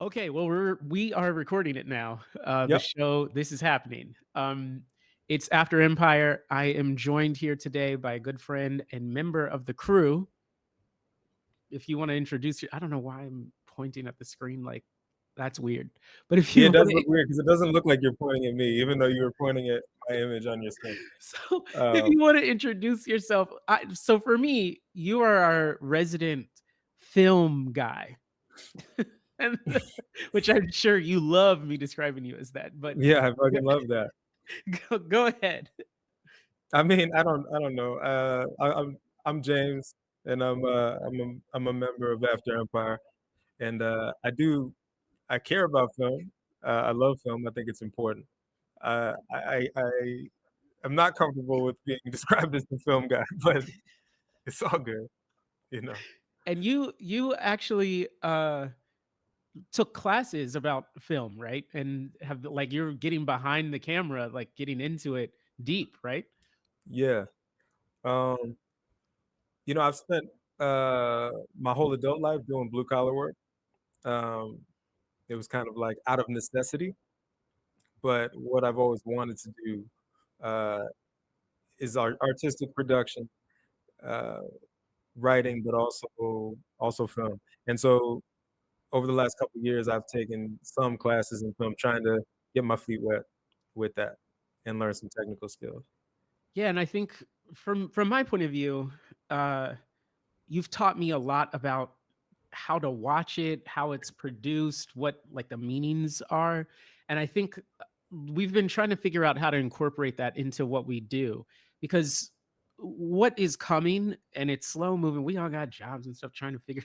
Okay, well, we are recording it now. The Yep. show This Is Happening. It's After Empire. I am joined here today by a good friend and member of the crew. If you want to introduce I don't know why I'm pointing at the screen like that's weird. But if Yeah, you it want does to, look weird because it doesn't look like you're pointing at me, even though you were pointing at my image on your screen. so if Um, you want to introduce yourself, so for me, you are our resident film guy, and which I'm sure you love me describing you as that. But yeah, I fucking love that. go ahead. I mean, I don't know. I'm James, and I'm a member of After Empire, and I care about film. I love film. I think it's important. I am not comfortable with being described as the film guy, but it's all good, you know. And you actually took classes about film, right? And have like you're getting behind the camera, like getting into it deep, right? Yeah. Um, I've spent my whole adult life doing blue collar work. Um, it was kind of like out of necessity, but what I've always wanted to do uh, is artistic production, uh, writing, but also film. And so over the last couple of years, I've taken some classes in film, trying to get my feet wet with that and learn some technical skills. Yeah, and I think from my point of view, you've taught me a lot about how to watch it, how it's produced, what like the meanings are. And I think we've been trying to figure out how to incorporate that into what we do because what is coming and it's slow moving. We all got jobs and stuff trying to figure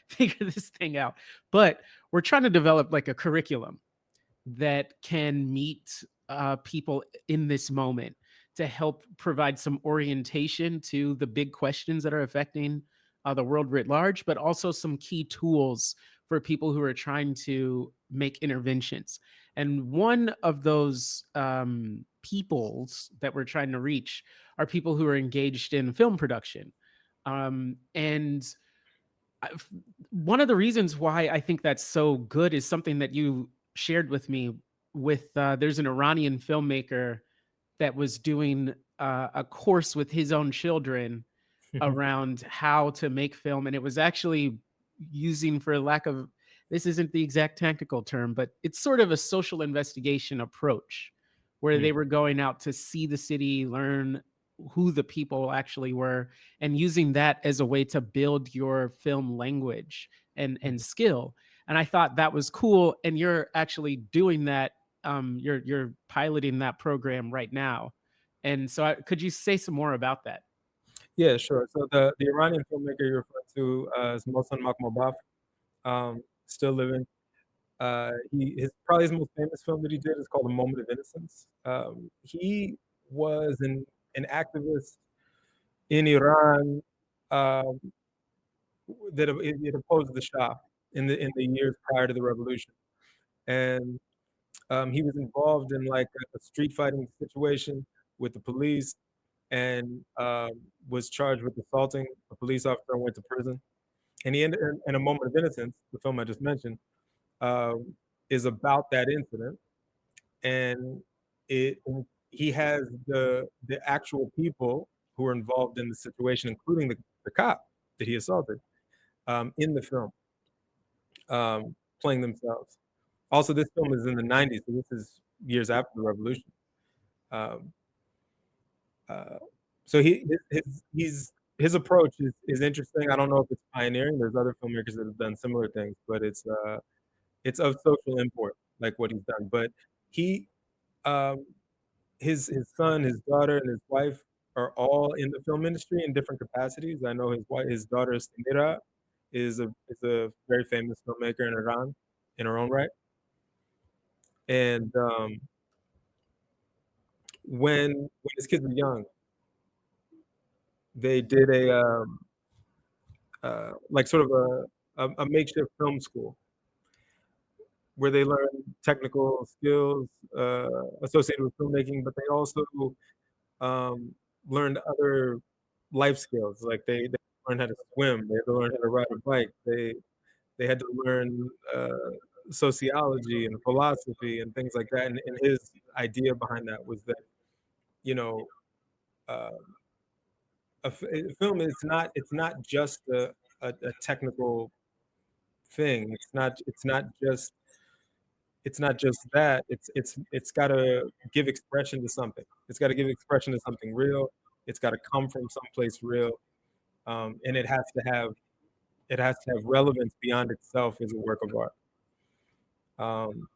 figure this thing out. But we're trying to develop like a curriculum that can meet people in this moment to help provide some orientation to the big questions that are affecting the world writ large, but also some key tools for people who are trying to make interventions. And one of those peoples that we're trying to reach are people who are engaged in film production. And I've, one of the reasons why I think that's so good is something that you shared with me. With there's an Iranian filmmaker that was doing a course with his own children around how to make film, and it was actually using, for lack of, this isn't the exact technical term, but it's sort of a social investigation approach where Mm, they were going out to see the city, learn who the people actually were, and using that as a way to build your film language and mhm. skill. And I thought that was cool, and you're actually doing that. You're piloting that program right now, and so could you say some more about that? Yeah, sure. So the Iranian filmmaker you're referring to is Mohsen Makhmalbaf, still living. His probably his most famous film that he did is called A Moment of Innocence. He was an activist in Iran, um, that it opposed the Shah in the years prior to the revolution, and he was involved in like a street fighting situation with the police, and was charged with assaulting a police officer and went to prison. And he ended in A Moment of Innocence, the film I just mentioned, is about that incident, and it he has the actual people who are involved in the situation, including the cop that he assaulted, in the film, playing themselves. Also, this film is in the '90s, so this is years after the revolution. Um, uh, so his approach is interesting. I don't know if it's pioneering. There's other filmmakers that have done similar things, but it's of social import, like what he's done. But he um, his son, his daughter, and his wife are all in the film industry in different capacities. I know his daughter Samira is a very famous filmmaker in Iran in her own right. And when his kids were young, they did like sort of a makeshift film school where they learned technical skills associated with filmmaking, but they also um, learned other life skills. Like they learned how to swim, they had to learn how to ride a bike, they had to learn sociology and philosophy and things like that, and his idea behind that was that, you know, uh, a film is not it's not just a technical thing. It's not just that. It's gotta give expression to something. It's gotta give expression to something real. It's gotta come from someplace real, and it has to have relevance beyond itself as a work of art. Um,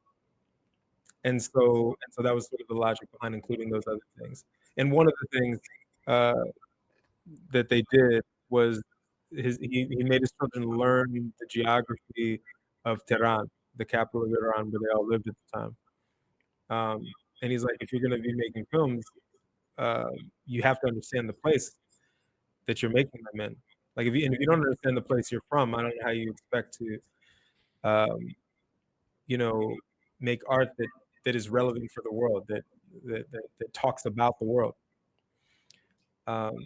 and so that was sort of the logic behind including those other things. And one of the things, uh, that they did was he made his children learn the geography of Tehran, the capital of Iran, where they all lived at the time. And he's like, "If you're gonna be making films, you have to understand the place that you're making them in. Like, if you don't understand the place you're from, I don't know how you expect to, um, you know, make art that is relevant for the world, that talks about the world." Um,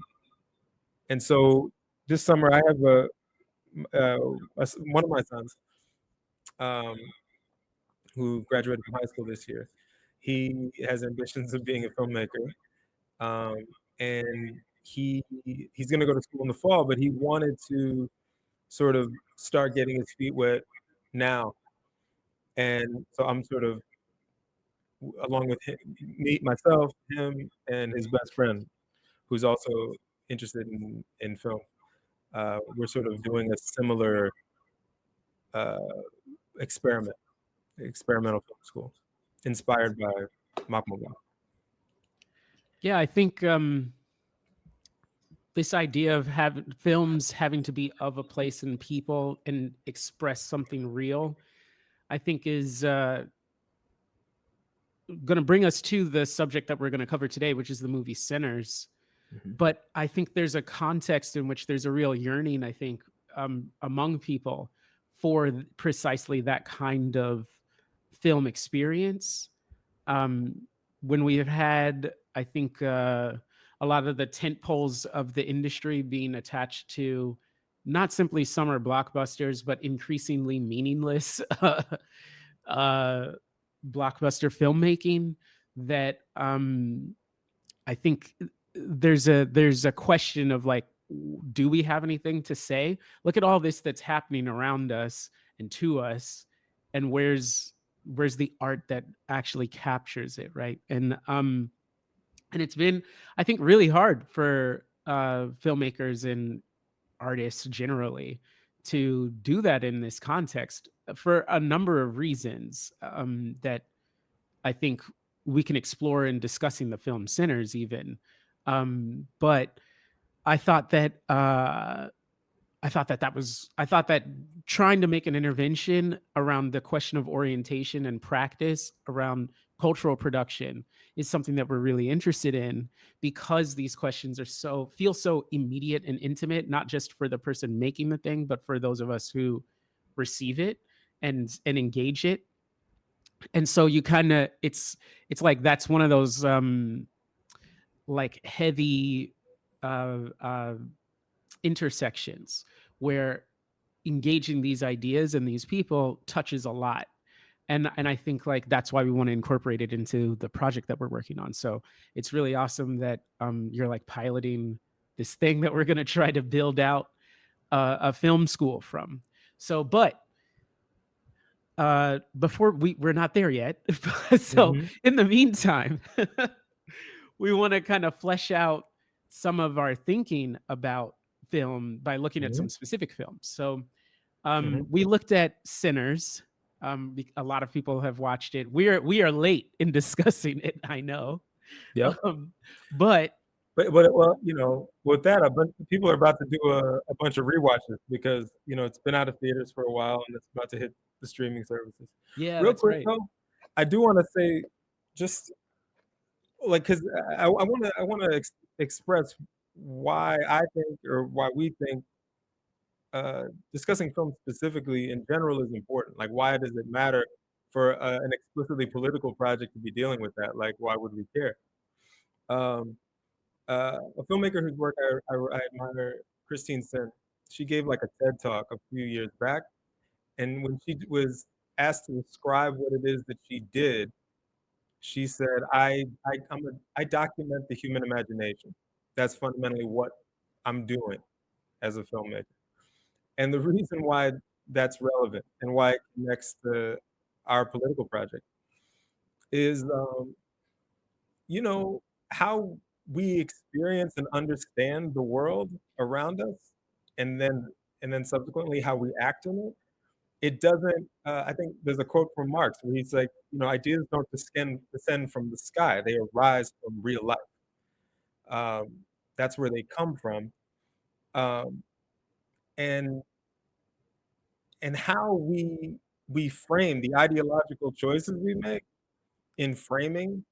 and so this summer, I have one of my sons, um, who graduated from high school this year. He has ambitions of being a filmmaker, um, and he's gonna go to school in the fall, but he wanted to sort of start getting his feet wet now. And so I'm sort of, along with myself, him, and his best friend, who's also interested in film. We're sort of doing a similar uh, experiment, experimental film school, inspired by Makmova. Yeah, I think this idea of having films having to be of a place and people and express something real, I think is going to bring us to the subject that we're going to cover today, which is the movie Sinners. Mhm, But I think there's a context in which there's a real yearning, I think, among people for precisely that kind of film experience. Um, when we have had, I think, a lot of the tent poles of the industry being attached to not simply summer blockbusters, but increasingly meaningless uh, blockbuster filmmaking, that I think there's a question of like, do we have anything to say? Look at all this that's happening around us and to us, and where's the art that actually captures it, right? And it's been, I think, really hard for filmmakers and artists generally to do that in this context for a number of reasons that I think we can explore in discussing the film Sinners even. But I thought that I thought that trying to make an intervention around the question of orientation and practice around cultural production is something that we're really interested in, because these questions are feel so immediate and intimate, not just for the person making the thing, but for those of us who receive it and engage it. And so you kind of, it's like that's one of those like heavy uh uh intersections where engaging these ideas and these people touches a lot. And I think like that's why we want to incorporate it into the project that we're working on. So it's really awesome that you're like piloting this thing that we're going to try to build out a film school from. So but before we're not there yet. So mhm, in the meantime, we want to kind of flesh out some of our thinking about film by looking at some mhm, specific films. So mhm. we looked at Sinners. A lot of people have watched it. We are late in discussing it, I know. Yep. Um, but But, well, with that, a bunch of people are about to do a bunch of rewatches because, it's been out of theaters for a while, and it's about to hit the streaming services. yeah, Real that's quick, right. though, I do wanna say, just, like, 'cause I wanna express why I think, or why we think, discussing film specifically in general is important. Like, why does it matter for, an explicitly political project to be dealing with that? Like, why would we care? Um a filmmaker whose work I admire, Christine Sen. She gave like a TED Talk a few years back, and when she was asked to describe what it is that she did, she said, I document the human imagination. That's fundamentally what I'm doing as a filmmaker. And the reason why that's relevant and why it connects to our political project is, you know, how we experience and understand the world around us, and then subsequently how we act in it. It doesn't. I think there's a quote from Marx where he's like, ideas don't descend from the sky; they arise from real life. That's where they come from, um, and how we frame the ideological choices we make in framing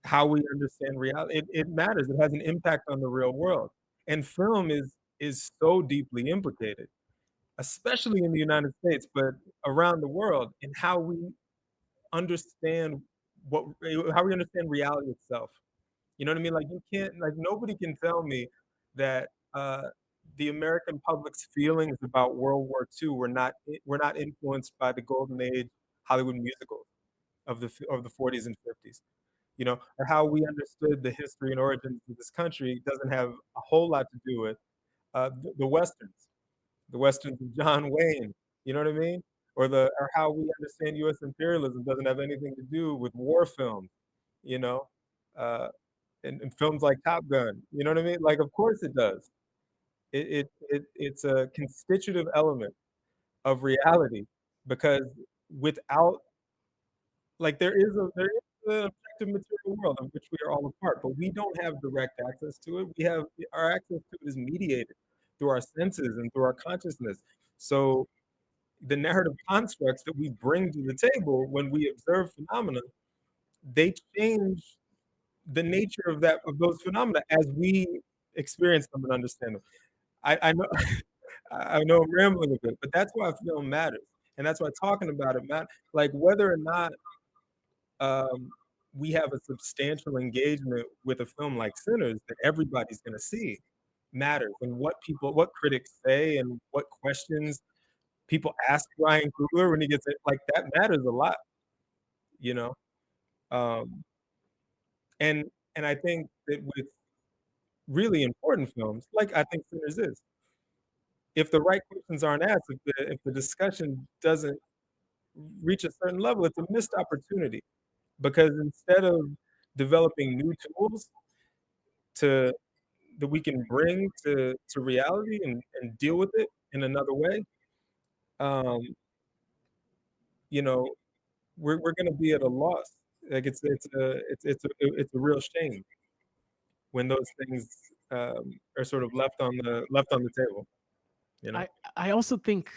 how we understand reality. It matters. It has an impact on the real world, and film is so deeply implicated, especially in the United States, but around the world, in understand what how we understand reality itself. You know what I mean? Like, you can't, like, nobody can tell me that the American public's feelings about World War II were not influenced by the golden age Hollywood musicals of the 40s and 50s. Or how we understood the history and origins of this country doesn't have a whole lot to do with the westerns, of John Wayne. You know what I mean? Or how we understand U.S. imperialism doesn't have anything to do with war films. You know, uh, and films like Top Gun. You know what I mean? Like, of course it does. It's a constitutive element of reality, because without, like, there is an objective material world of which we are all a part, but we don't have direct access to it. We have Our access to it is mediated through our senses and through our consciousness. So the narrative constructs that we bring to the table when we observe phenomena, they change the nature of those phenomena as we experience them and understand them. I know I know I'm rambling a bit, but that's why film matters, and that's why talking about it matters. Like, whether or not um, we have a substantial engagement with a film like Sinners that everybody's gonna see matters, and what critics say and what questions people ask Ryan Coogler when he gets it, like, that matters a lot, you know? Um, and I think that with really important films, like I think Sinners is, if the right questions aren't asked, if the discussion doesn't reach a certain level, it's a missed opportunity, because instead of developing new tools to that we can bring to reality and deal with it in another way, um, you know, we're gonna be at a loss. Like, it's a real shame when those things, are sort of left on the table, you know? I I also think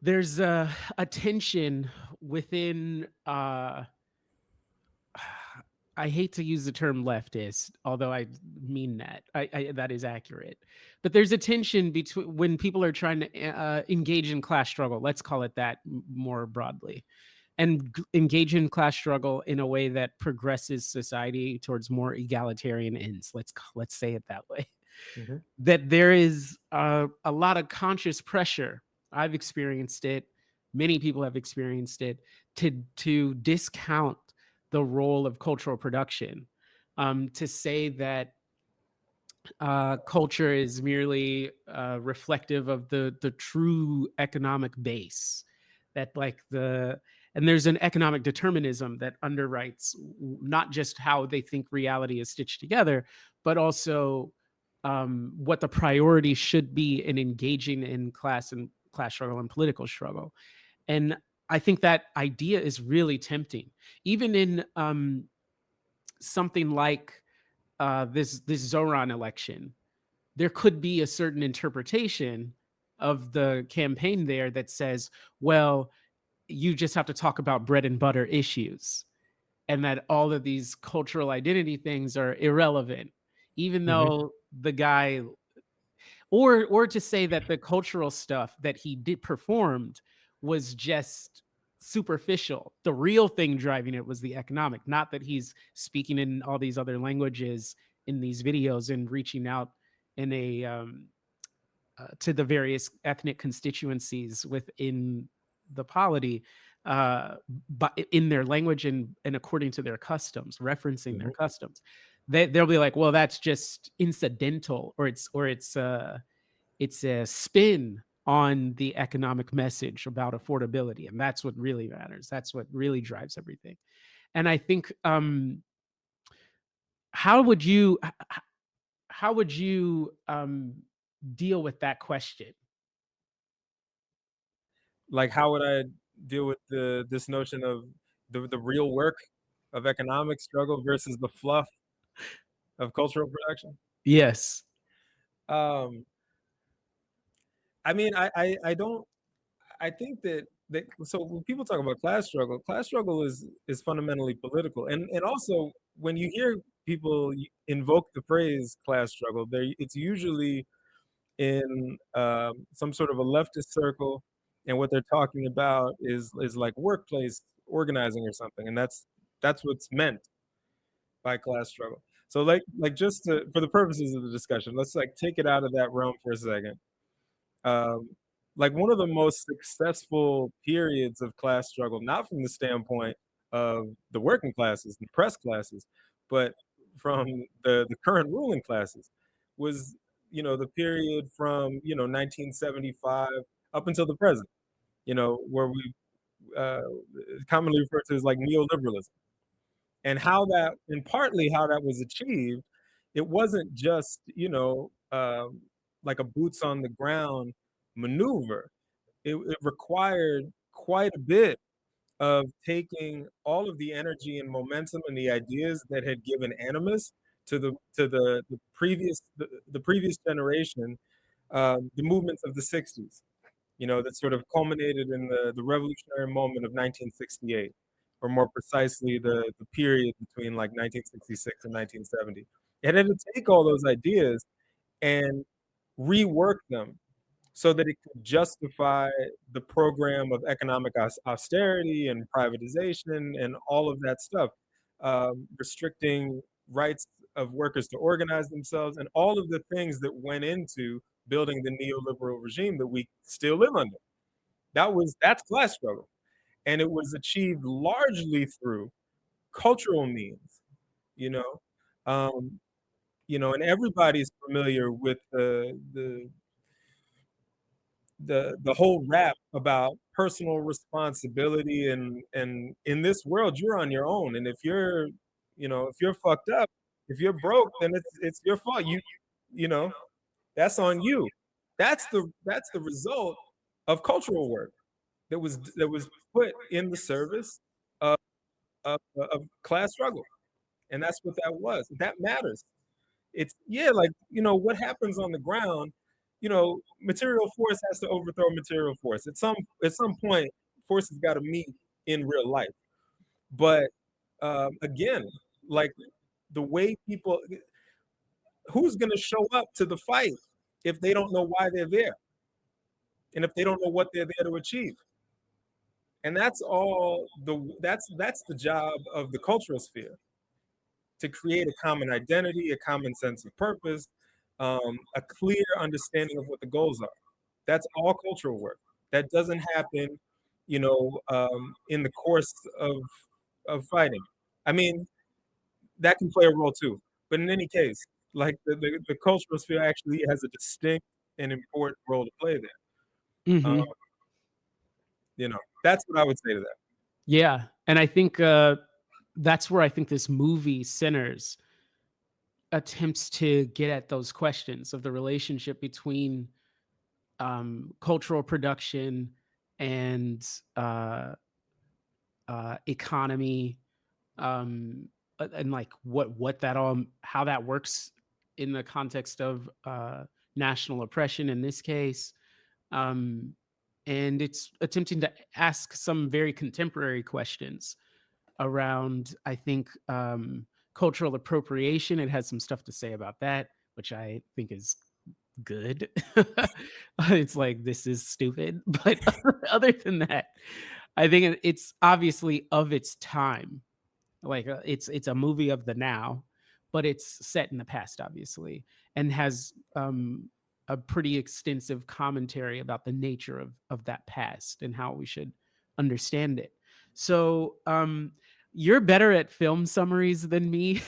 there's a tension within I hate to use the term leftist, although I mean that. That is accurate. But there's a tension between when people are trying to engage in class struggle. Let's call it that more broadly, and engage in class struggle in a way that progresses society towards more egalitarian ends. Let's say it that way. Mhm, That there is a lot of conscious pressure. I've experienced it. Many people have experienced it to discount the role of cultural production, to say that culture is merely reflective of the true economic base. That like the and there's an economic determinism that underwrites not just how they think reality is stitched together, but also what the priority should be in engaging in class struggle and political struggle. And I think that idea is really tempting, even in something like this Zoran election. There could be a certain interpretation of the campaign there that says, well, you just have to talk about bread and butter issues, and that all of these cultural identity things are irrelevant, even mhm, though the guy, or to say that the cultural stuff that he did performed was just superficial. The real thing driving it was the economic, not that he's speaking in all these other languages in these videos and reaching out in a to the various ethnic constituencies within the polity, but in their language and according to their customs, referencing their Mhm. customs. They'll be like, well, that's just incidental, or it's a spin on the economic message about affordability, and that's what really matters. That's what really drives everything. And I think, how would you how would you deal with that question? Like, how would I deal with this notion of the real work of economic struggle versus the fluff of cultural production? Yes. Um, I mean, I don't I think that so when people talk about class struggle is fundamentally political, and also when you hear people invoke the phrase class struggle, they it's usually in some sort of a leftist circle, and what they're talking about is like workplace organizing or something, and that's what's meant by class struggle. So just for the purposes of the discussion, let's like take it out of that realm for a second. Um, like one of the most successful periods of class struggle, not from the standpoint of the working classes and press classes, but from the current ruling classes, was the period from 1975 up until the present. Where we uh, commonly referred to as like neoliberalism, and how that and partly how that was achieved. It wasn't just like a boots on the ground maneuver. It required quite a bit of taking all of the energy and momentum and the ideas that had given animus to the previous generation, the movements of the 60s, that sort of culminated in the revolutionary moment of 1968, or more precisely, the period between like 1966 and 1970. It had to take all those ideas and rework them so that it could justify the program of economic austerity and privatization and all of that stuff, restricting rights of workers to organize themselves, and all of the things that went into building the neoliberal regime that we still live under. That's class struggle, and it was achieved largely through cultural means, you know, um, and everybody's familiar with the whole rap about personal responsibility, and in this world you're on your own, and if you're fucked up, if you're broke, then it's your fault. You know that's on you. That's the result of cultural work that was put in the service of of class struggle, and that's what that was. That matters. It's yeah, like, what happens on the ground, material force has to overthrow material force. At some point, forces gotta meet in real life. But, again, like, the way people who's gonna show up to the fight if they don't know why they're there, and if they don't know what they're there to achieve? And that's the job of the cultural sphere, to create a common identity, a common sense of purpose, a clear understanding of what the goals are. That's all cultural work. That doesn't happen, in the course of fighting. I mean, that can play a role too. But in any case, like the cultural sphere actually has a distinct and important role to play there. Um, Mhm. that's what I would say to that. Yeah, and I think, that's where I think this movie centers, attempts to get at those questions of the relationship between, cultural production and, uh, economy, and like what that all how that works in the context of, national oppression in this case. Um, and it's attempting to ask some very contemporary questions around, I think, cultural appropriation. It has some stuff to say about that, which I think is good. It's like, this is stupid. But other than that, I think it's obviously of its time. Like, it's a movie of the now, but it's set in the past, obviously, and has, a pretty extensive commentary about the nature of that past and how we should understand it. So, you're better at film summaries than me.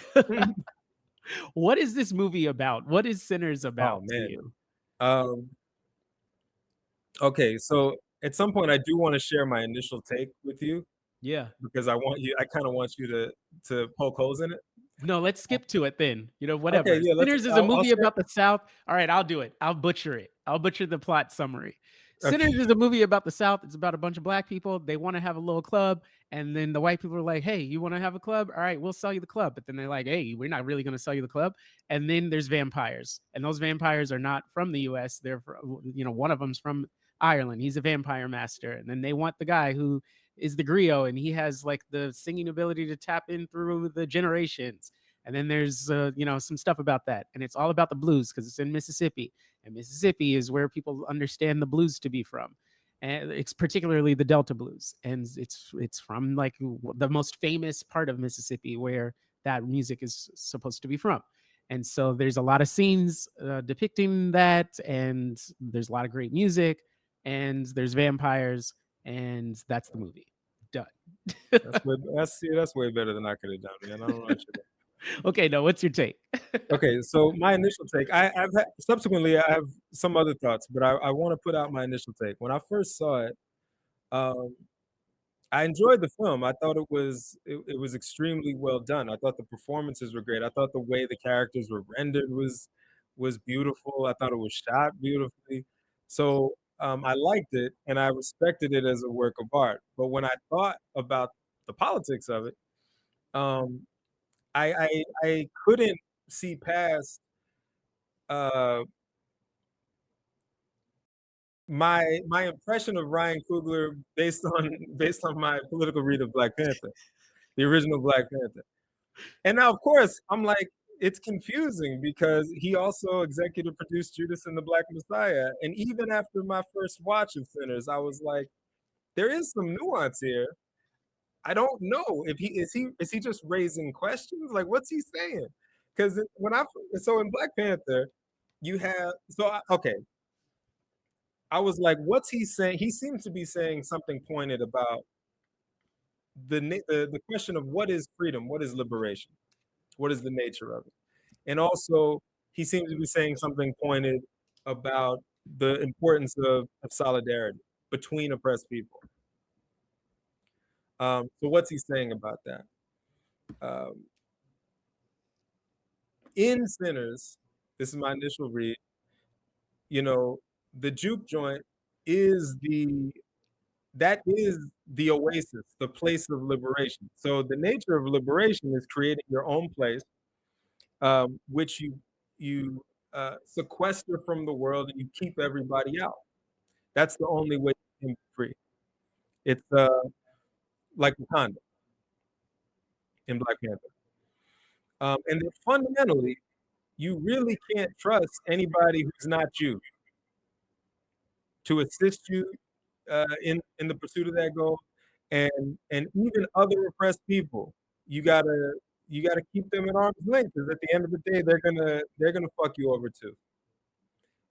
What is this movie about? What is Sinners Oh, about to man. you? Um, okay, so at some point, I do wanna share my initial take with you Yeah. because I kinda want you to poke holes in it. No, let's skip to it then. You know, Okay, whatever. yeah, let's Sinners is a I'll movie share. about the South. All right, I'll do it. I'll butcher it. I'll butcher the plot summary. Sinners Okay, is a movie about the South. It's about a bunch of black people. They want to have a little club. And then the white people are like, hey, you want to have a club? All right, we'll sell you the club. But then they're like, hey, we're not really going to sell you the club. And then there's vampires. And those vampires are not from the US. They're, one of them's from Ireland. He's a vampire master. And then they want the guy who is the griot and he has like the singing ability to tap in through the generations. And then there's some stuff about that, and it's all about the blues because it's in Mississippi, and Mississippi is where people understand the blues to be from, and it's particularly the Delta blues, and it's from like the most famous part of Mississippi where that music is supposed to be from. And so there's a lot of scenes depicting that, and there's a lot of great music, and there's vampires, and that's the movie. Done. that's way better than I could have done, man. I don't know what you. Okay, no, what's your take? Okay, so my initial take, I've had subsequently, I have some other thoughts, but I wanna put out my initial take. When I first saw it, um, I enjoyed the film. I thought it was extremely well done. I thought the performances were great. I thought the way the characters were rendered was beautiful. I thought it was shot beautifully. So, I liked it, and I respected it as a work of art. But when I thought about the politics of it, um, I couldn't see past, uh my impression of Ryan Coogler based on based on my political read of Black Panther, the original Black Panther. And now, of course, I'm like, it's confusing because he also executive produced Judas and the Black Messiah. And even after my first watch of Sinners, I was like, there is some nuance here. I don't know if he just raising questions? Like, what's he saying? Because when I so in Black Panther, you have okay, I was like, what's he saying? He seems to be saying something pointed about the question of what is freedom, what is liberation, what is the nature of it, and also he seems to be saying something pointed about the importance of solidarity between oppressed people. So what's he saying about that? Um, in Sinners, this is my initial read. You know, the juke joint is the oasis, the place of liberation. So the nature of liberation is creating your own place, which you sequester from the world and you keep everybody out. That's the only way you can be free. It's like Wakanda in Black Panther. And then fundamentally, you really can't trust anybody who's not you to assist you in the pursuit of that goal, and even other oppressed people, you gotta you gotta keep them at arm's length because at the end of the day, they're gonna fuck you over too.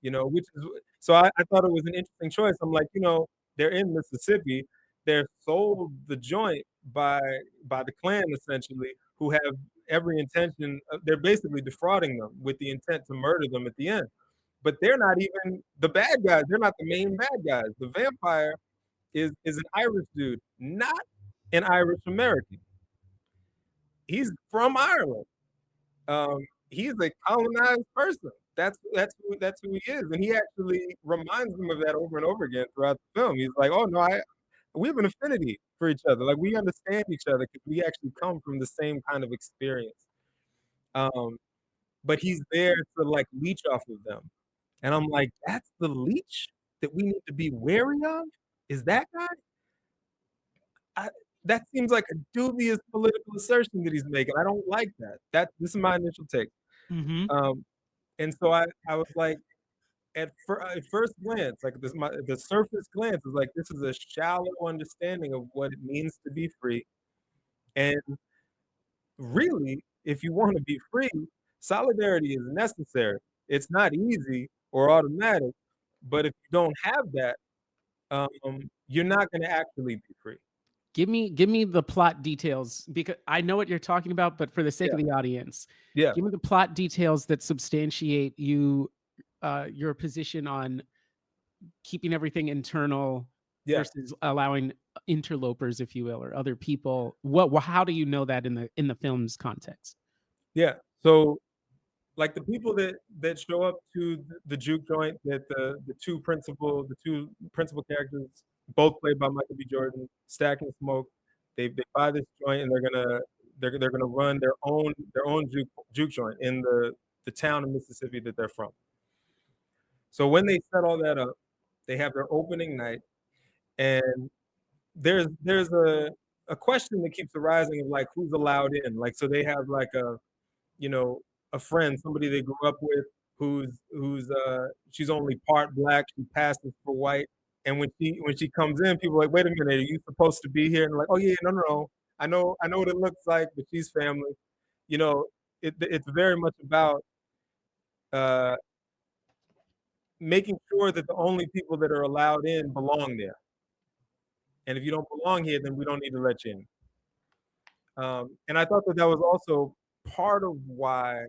Which is so I thought it was an interesting choice. I'm like, they're in Mississippi, they're sold the joint by the Klan essentially, who have every intention. They're basically defrauding them with the intent to murder them at the end. But they're not even the bad guys. They're not the main bad guys. The vampire is an Irish dude, not an Irish American. He's from Ireland. He's a colonized person. That's who he is, and he actually reminds them of that over and over again throughout the film. He's like, "Oh no, we have an affinity for each other. Like we understand each other because we actually come from the same kind of experience." Um, but he's there to like leech off of them, and I'm like, "That's the leech that we need to be wary of? Is that guy?" I That seems like a dubious political assertion that he's making. I don't like that. This is my initial take. Hmm. Um, and so I was like, at first glance, like the surface glance is like this is a shallow understanding of what it means to be free. And really, if you want to be free, solidarity is necessary. It's not easy, or automatic, but if you don't have that, you're not gonna actually be free. Give me the plot details because I know what you're talking about, but for the sake Yeah, of the audience, yeah, give me the plot details that substantiate your position on keeping everything internal yeah, versus allowing interlopers, if you will, or other people. How do you know that in the film's context? yeah. So, like, the people that show up to the juke joint that the 2 principal characters, both played by Michael B. Jordan, Stack and Smoke, they buy this joint and they're gonna run their own juke joint in the town of Mississippi that they're from. So when they set all that up, they have their opening night, and there's a question that keeps arising of, like, who's allowed in. Like, so they have, like, you know, a friend, somebody they grew up with she's only part black, she passes for white, and when she comes in, people are like, "Wait a minute, are you supposed to be here?" And like, "Oh, yeah, no, no, no. I know what it looks like, but she's family." You know, it's very much about, uh, making sure that the only people that are allowed in belong there, and if you don't belong here, then we don't need to let you in. And I thought that that was also part of why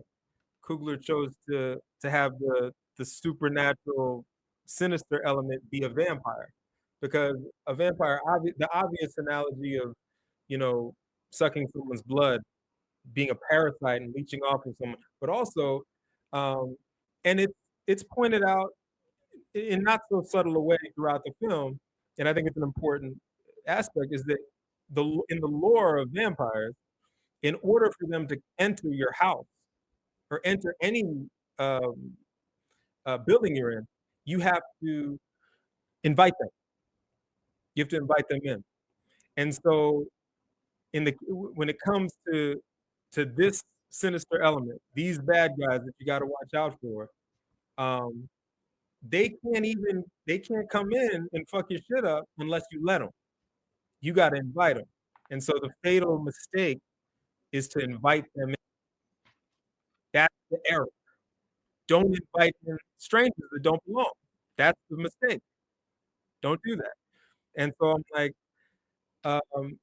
Coogler chose to have the supernatural, sinister element be a vampire, because a vampire, the obvious analogy of, you know, sucking someone's blood, being a parasite and leeching off of someone, but also, um, and it's pointed out in not so subtle a way throughout the film, and I think it's an important aspect, is that in the lore of vampires, in order for them to enter your house or enter any um, building you're in, you have to invite them. You have to invite them in. And so, when it comes to this sinister element, these bad guys that you got to watch out for, um, they can't come in and fuck your shit up unless you let them. You got to invite them. And so the fatal mistake is to invite them in. That's the error. Don't invite in strangers that don't belong. That's the mistake. Don't do that. And so I'm like, um,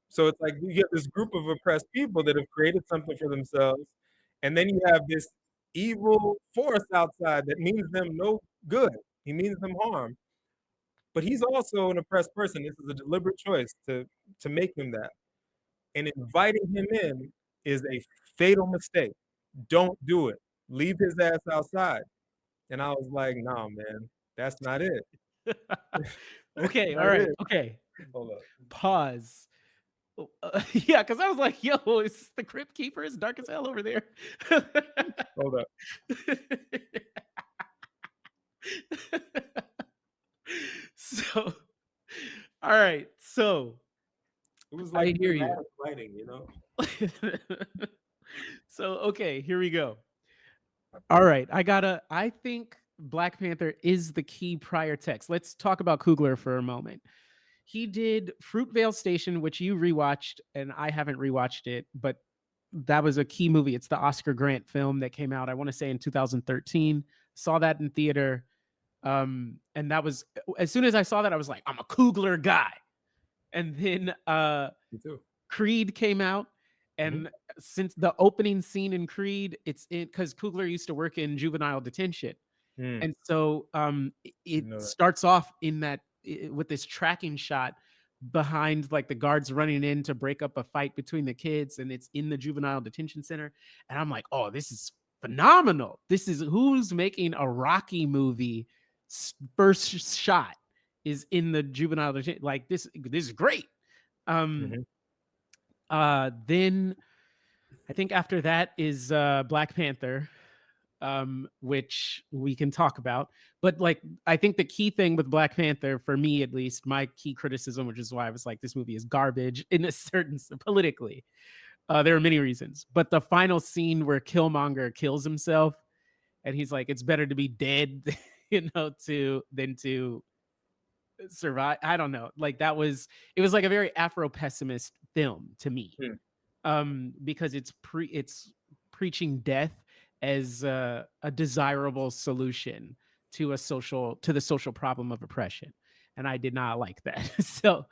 so it's like you get this group of oppressed people that have created something for themselves, and then you have this evil force outside that means them no good. He means them harm, but he's also an oppressed person. This is a deliberate choice to make him that. And inviting him in is a fatal mistake. Don't do it. Leave his ass outside. And I was like, nah, man, that's not it. That's Okay, all not right, it. okay. Hold up. Pause. Yeah, because I was like, "Yo, is the Crypt Keeper is dark as hell over there." Hold up. So, all right, so It was like I hear you. dramatic writing, you know? So, okay, here we go. All right, I think Black Panther is the key prior text. Let's talk about Coogler for a moment. He did Fruitvale Station, which you rewatched, and I haven't rewatched it, but that was a key movie. It's the Oscar Grant film that came out, I want to say in 2013. Saw that in theater. And that was as soon as I saw that, I was like, I'm a Coogler guy. And then Me too. Creed came out, Mhm. and since the opening scene in Creed, it's in because Coogler used to work in juvenile detention. Mm, And so, it didn't know that. starts off in with this tracking shot behind like the guards running in to break up a fight between the kids, and it's in the juvenile detention center. And I'm like, oh, this is phenomenal. This is who's making a Rocky movie. First shot is in the juvenile detention. Like this is great. Um, Mhm. then I think after that is Black Panther, which we can talk about. But like, I think the key thing with Black Panther, for me at least, my key criticism, which is why I was like, this movie is garbage in a certain politically. There are many reasons, but the final scene where Killmonger kills himself, and he's like, "It's better to be dead, to than to survive." I don't know. Like that was it was like a very Afro pessimist film to me, Mm, because it's preaching death as a desirable solution to the social problem of oppression, and I did not like that. So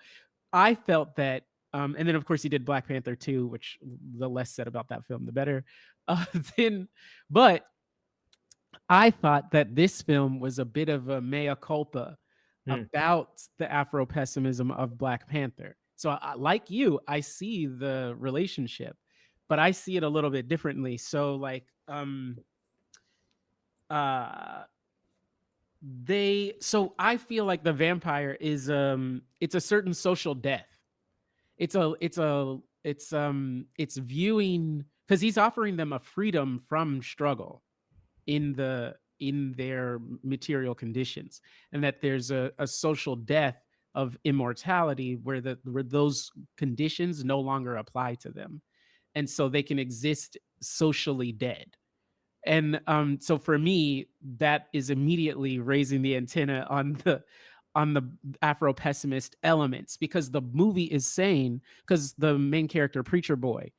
I felt that, and then of course he did Black Panther 2, which the less said about that film, the better. Uh, then, but I thought that this film was a bit of a mea culpa Mm, about the Afro pessimism of Black Panther. So, like you, I see the relationship, but I see it a little bit differently. So, like, uh, so I feel like the vampire is, it's a certain social death. It's viewing because he's offering them a freedom from struggle in their material conditions, and that there's a social death of immortality where those conditions no longer apply to them, and so they can exist socially dead. And so for me, that is immediately raising the antenna on the Afro pessimist elements, because the movie is saying, because the main character, Preacher Boy,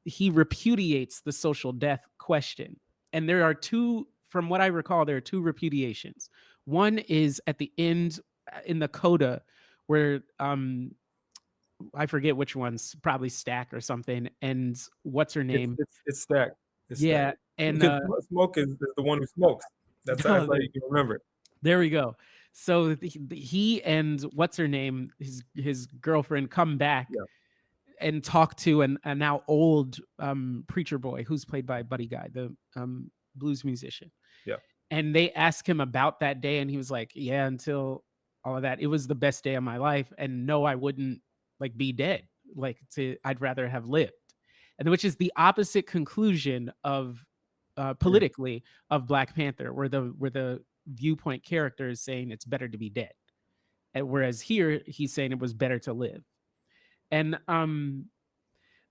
he repudiates the social death question. And there are two, from what I recall, there are two repudiations. One is at the end, in the coda, where I forget which one's, probably Stack or something, and what's her it's name? it's it's stacked. It's stacked. Yeah, and Because Smoke is the one who smokes. That's oh, how you can remember it. there we go. So he and what's her name, his girlfriend, come back Yeah, and talk to a now old preacher boy who's played by Buddy Guy, the blues musician. yeah. And they ask him about that day, and he was like, "Yeah, until all of that, it was the best day of my life, and no, I wouldn't like be dead. Like I'd rather have lived." And which is the opposite conclusion of Mm, politically of Black Panther, where the viewpoint character is saying it's better to be dead, and whereas here he's saying it was better to live. And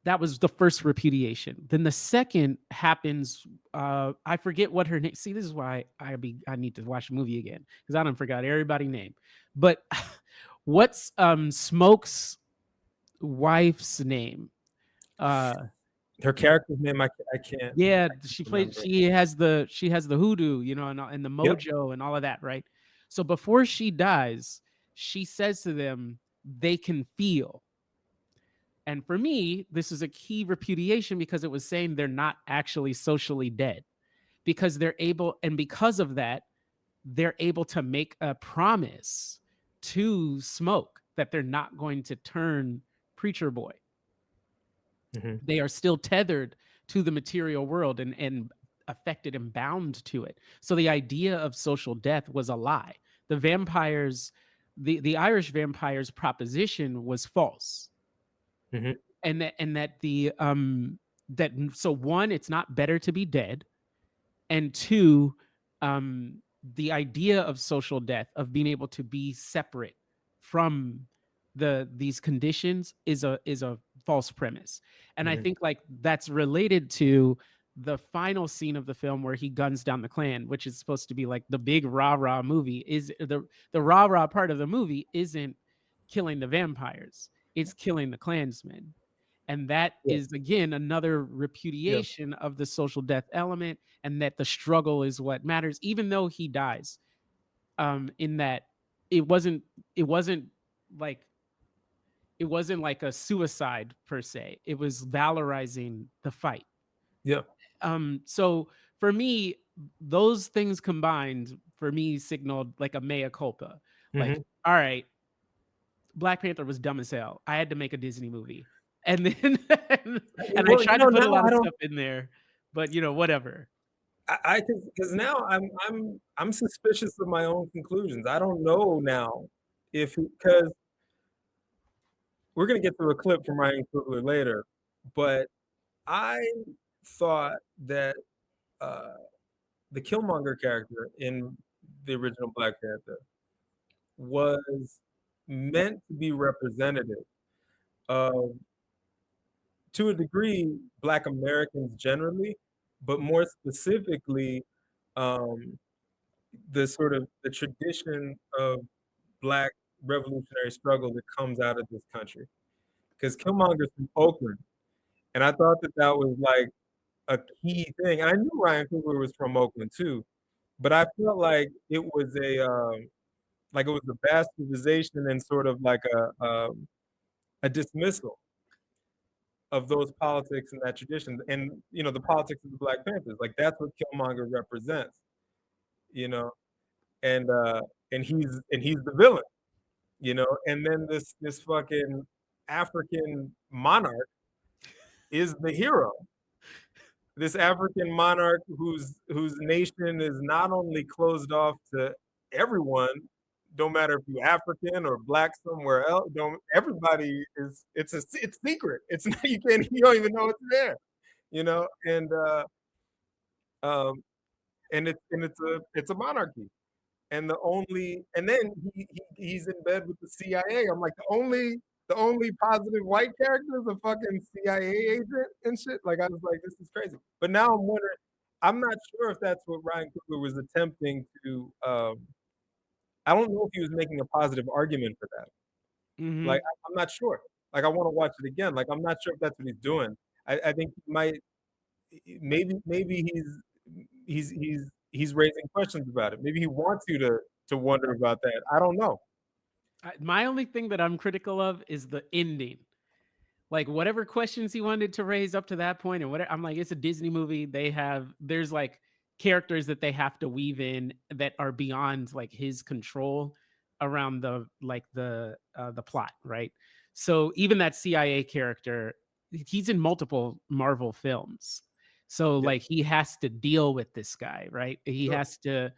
that was the first repudiation. Then the second happens. I forget what her name. See, this is why I need to watch the movie again, because I don't forgot everybody's name. But what's Smoke's wife's name? Uh, her character's name, I yeah, can't she played. remember. She has the hoodoo, and the Yep. mojo and all of that, right? So before she dies, she says to them, "They can feel." And for me, this is a key repudiation, because it was saying they're not actually socially dead, because they're able, and because of that, they're able to make a promise to Smoke that they're not going to turn Preacher Boy. Mhm, They are still tethered to the material world, and affected and bound to it. So the idea of social death was a lie. The vampires, the Irish vampires proposition was false. mhm, And that the that so one, it's not better to be dead, and two, the idea of social death, of being able to be separate from these conditions, is a false premise. And I mhm. think, like, that's related to the final scene of the film where he guns down the Klan, which is supposed to be like the big rah rah movie. Is the rah rah part of the movie isn't killing the vampires, it's killing the Klansmen. And that Yeah, is, again, another yeah, repudiation of the social death element, and that the struggle is what matters, even though he dies. In that, it wasn't it wasn't like it wasn't like a suicide per se. It was valorizing the fight. yeah. So for me, those things combined, for me, signaled like a mea culpa. Like, Mhm. all right, Black Panther was dumb as hell. I had to make a Disney movie. And then and I Well, tried to put a now lot I of don't. stuff in there, but whatever. I because now I'm suspicious of my own conclusions. I don't know now if because we're gonna get to a clip from Ryan Coogler later, but I thought that uh, the Killmonger character in the original Black Panther was meant to be representative of, to a degree, Black Americans generally, but more specifically, um, the tradition of Black revolutionary struggle that comes out of this country. Because Killmonger's from Oakland, and I thought that was like a key thing. And I knew Ryan Coogler was from Oakland too, but I felt like it was a bastardization and sort of like a dismissal of those politics and that tradition, and the politics of the Black Panthers. Like that's what Killmonger represents, you know, and he's the villain, and then this fucking African monarch is the hero. This African monarch whose nation is not only closed off to everyone, no matter if you're African or black somewhere else. Don't everybody is it's secret. It's not you don't even know it's there, and um it's a monarchy. And then he's in bed with the CIA. I'm like the only positive white character is a fucking CIA agent and shit. Like I was like, this is crazy. But now I'm wondering, I'm not sure if that's what Ryan Coogler was attempting to. I don't know if he was making a positive argument for that. Like Hmm. I'm not sure. Like I want to watch it again. Like I'm not sure if that's what he's doing. I think he might. Maybe he's raising questions about it. Maybe he wants you to wonder about that. I don't know. My only thing that I'm critical of is the ending. Like whatever questions he wanted to raise up to that point, and whatever, I'm like, it's a Disney movie. There's like characters that they have to weave in that are beyond like his control around the plot, right? So even that CIA character, he's in multiple Marvel films. So Yeah, like he has to deal with this guy, right? He sure. has to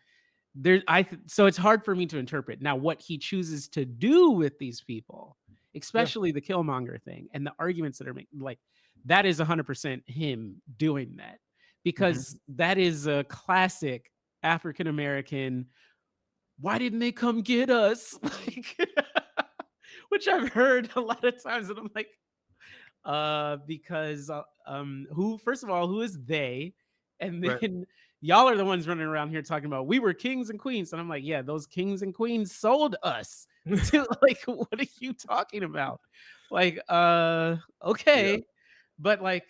so it's hard for me to interpret. Now what he chooses to do with these people, Yeah. especially the Killmonger thing and the arguments that are made, like that is 100% him doing that Mhm. because that is a classic African American. Why didn't they come get us? Like, which I've heard a lot of times, and I'm like, because who first of all, who is they? And Right. then y'all are the ones running around here talking about we were kings and queens. And I'm like, yeah, those kings and queens sold us to like what are you talking about? Like, Yeah. okay. But like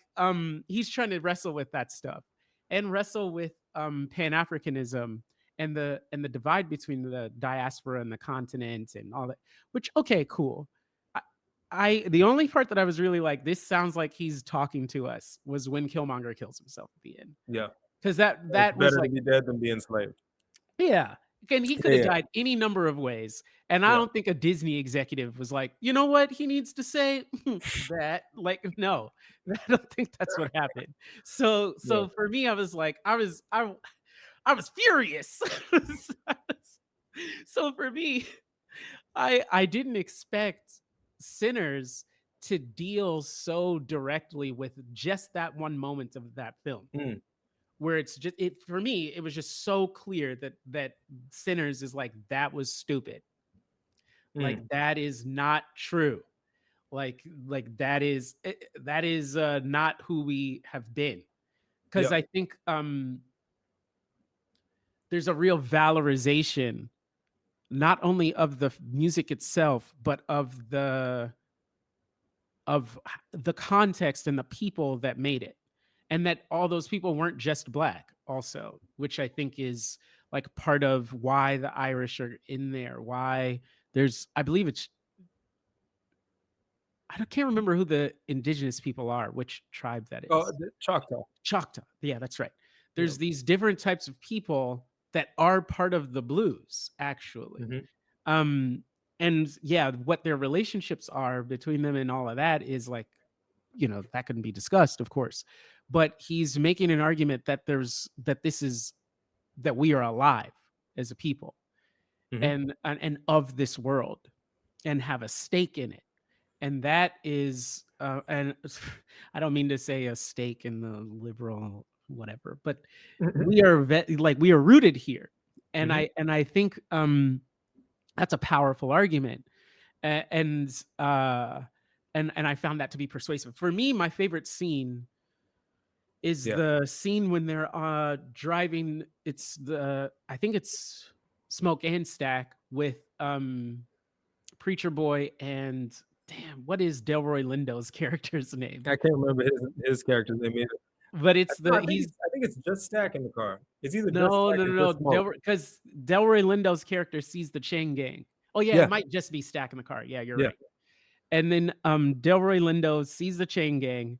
he's trying to wrestle with that stuff and wrestle with pan-Africanism and the divide between the diaspora and the continent and all that, which okay, cool. The only part that I was really like, this sounds like he's talking to us was when Killmonger kills himself at the end. Yeah. Because that It's that was better to like, be dead than be enslaved. yeah. And he could Yeah, have yeah, died any number of ways. And I yeah, don't think a Disney executive was like, you know what he needs to say? That. Like, no, I don't think that's what happened. So yeah. so for me, I was like, I was furious. So for me, I didn't expect Sinners to deal so directly with just that one moment of that film Mm, where it's just it for me it was just so clear that Sinners is like that was stupid. mm. Like that is not true. Like that is not who we have been. Cuz Yep. I think there's a real valorization not only of the music itself but of the context and the people that made it, and that all those people weren't just black also, which I think is like part of why the Irish are in there, why there's I believe it's can't remember who the indigenous people are, which tribe that Oh, is. the Choctaw. Choctaw, yeah, that's right. Yeah. There's these different types of people that are part of the blues actually. Mhm. um and yeah, what their relationships are between them and all of that is like, that couldn't be discussed, of course. But he's making an argument that that we are alive as a people Mhm. and of this world and have a stake in it. And that is and I don't mean to say a stake in the liberal whatever, but we are rooted here. And Mhm. I think that's a powerful argument. A- and I found that to be persuasive. For me, my favorite scene is Yeah. the scene when they're driving. It's the I think it's Smoke and Stack with Preacher Boy and damn, what is Delroy Lindo's character's name? I can't remember his character's name either. but it's No, the he's I think it's just Stack in the car. It's either just no, Stack no, or no, no. just Smoke. Because Delroy Lindo's character sees the chain gang. Oh yeah, it Yeah, might just be Stack in the car. Yeah, you're yeah, right. And then Delroy Lindo sees the chain gang,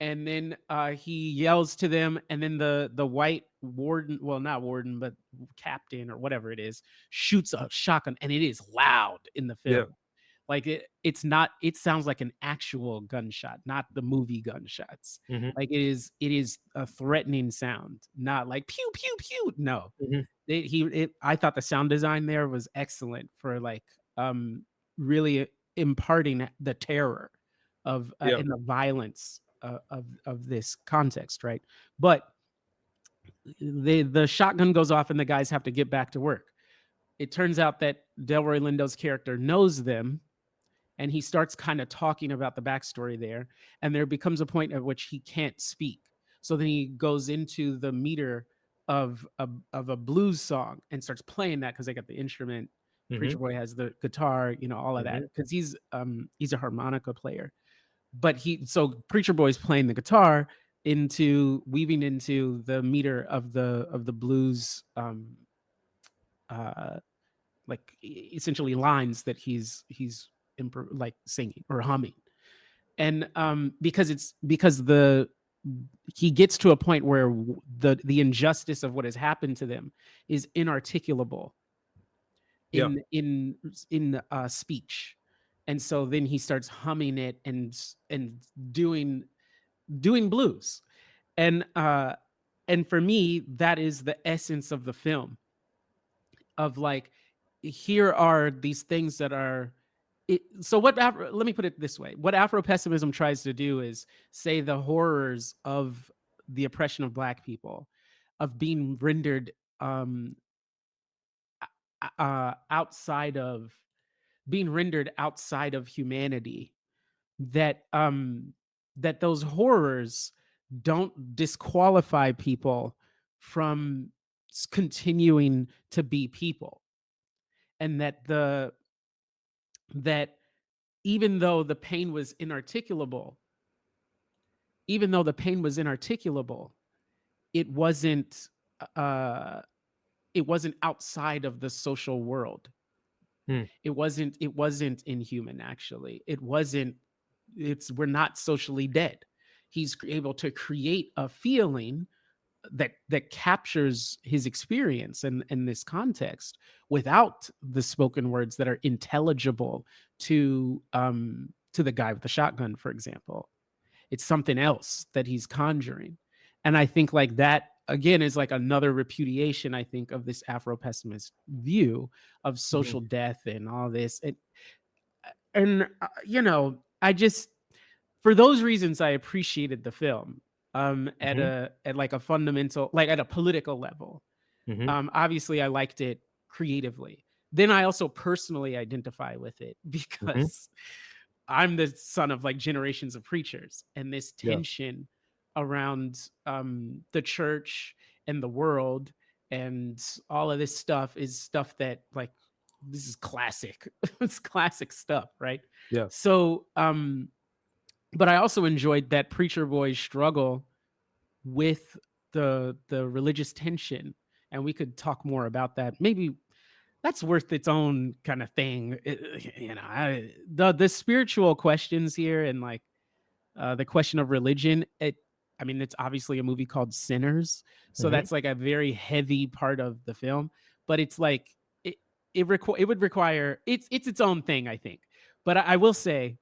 and then he yells to them, and then the white warden, well, not warden, but captain or whatever it is, shoots a shotgun, and it is loud in the yeah. film. Like it's not. It sounds like an actual gunshot, not the movie gunshots. Mhm, Like it is a threatening sound, not like pew pew pew. No, mhm. I thought the sound design there was excellent for like um really imparting the terror of Yeah, and the violence of this context, right? But the shotgun goes off and the guys have to get back to work. It turns out that Delroy Lindo's character knows them, and he starts kind of talking about the backstory there, and there becomes a point at which he can't speak. So then he goes into the meter of a blues song and starts playing that because they got the instrument. Preacher mhm, Boy has the guitar, all of that, mhm, because he's a harmonica player. But Preacher Boy's playing the guitar into weaving into the meter of the blues, uh like essentially lines that he's like singing or humming. And because the he gets to a point where the injustice of what has happened to them is inarticulable yeah, in speech. And so then he starts humming it and doing blues. And uh and for me, that is the essence of the film, of like, here are these things that are let me put it this way. What Afro pessimism tries to do is say the horrors of the oppression of black people, of being rendered um outside of humanity, that those horrors don't disqualify people from continuing to be people, and that even though the pain was inarticulable, even though the pain was inarticulable, it wasn't uh it wasn't outside of the social world. mm, It wasn't inhuman, actually. We're not socially dead. He's able to create a feeling that captures his experience in this context without the spoken words that are intelligible to the guy with the shotgun, for example. It's something else that he's conjuring. And I think like that again is like another repudiation, I think, of this Afro pessimist view of mhm, social death and all this. And I just, for those reasons, I appreciated the film mhm, at like a fundamental, like at a political level. mhm, Obviously, I liked it creatively. Then I also personally identify with it mhm. because I'm the son of like generations of preachers, and this Yeah, tension around the church and the world and all of this stuff is stuff that, like, this is classic. It's classic stuff, right? yeah, So, but I also enjoyed that preacher boy's struggle with the religious tension, and we could talk more about that. Maybe that's worth its own kind of thing. The spiritual questions here, and like the question of religion. I mean, it's obviously a movie called Sinners, so mhm, that's like a very heavy part of the film. But it's like it would require, it's its own thing, I think. But I will say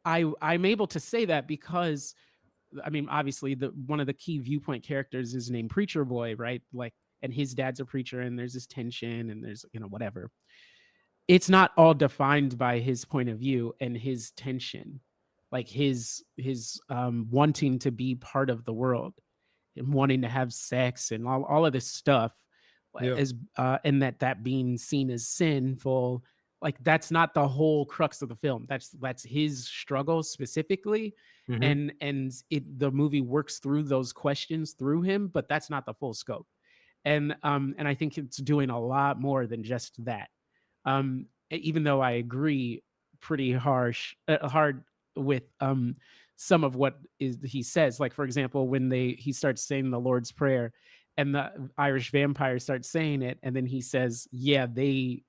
I'm able to say that because, I mean, obviously the one of the key viewpoint characters is named Preacher Boy, right? Like, and his dad's a preacher, and there's this tension, and there's whatever. It's not all defined by his point of view and his tension, like his wanting to be part of the world and wanting to have sex and all of this stuff, yeah, as and that being seen as sinful. Like, that's not the whole crux of the film. That's his struggle specifically, mhm, and the movie works through those questions through him, but that's not the full scope. And I think it's doing a lot more than just that. Even though I agree pretty hard with some of what is he says. Like, for example, when he starts saying the Lord's Prayer and the Irish vampire starts saying it, and then he says, "Yeah, they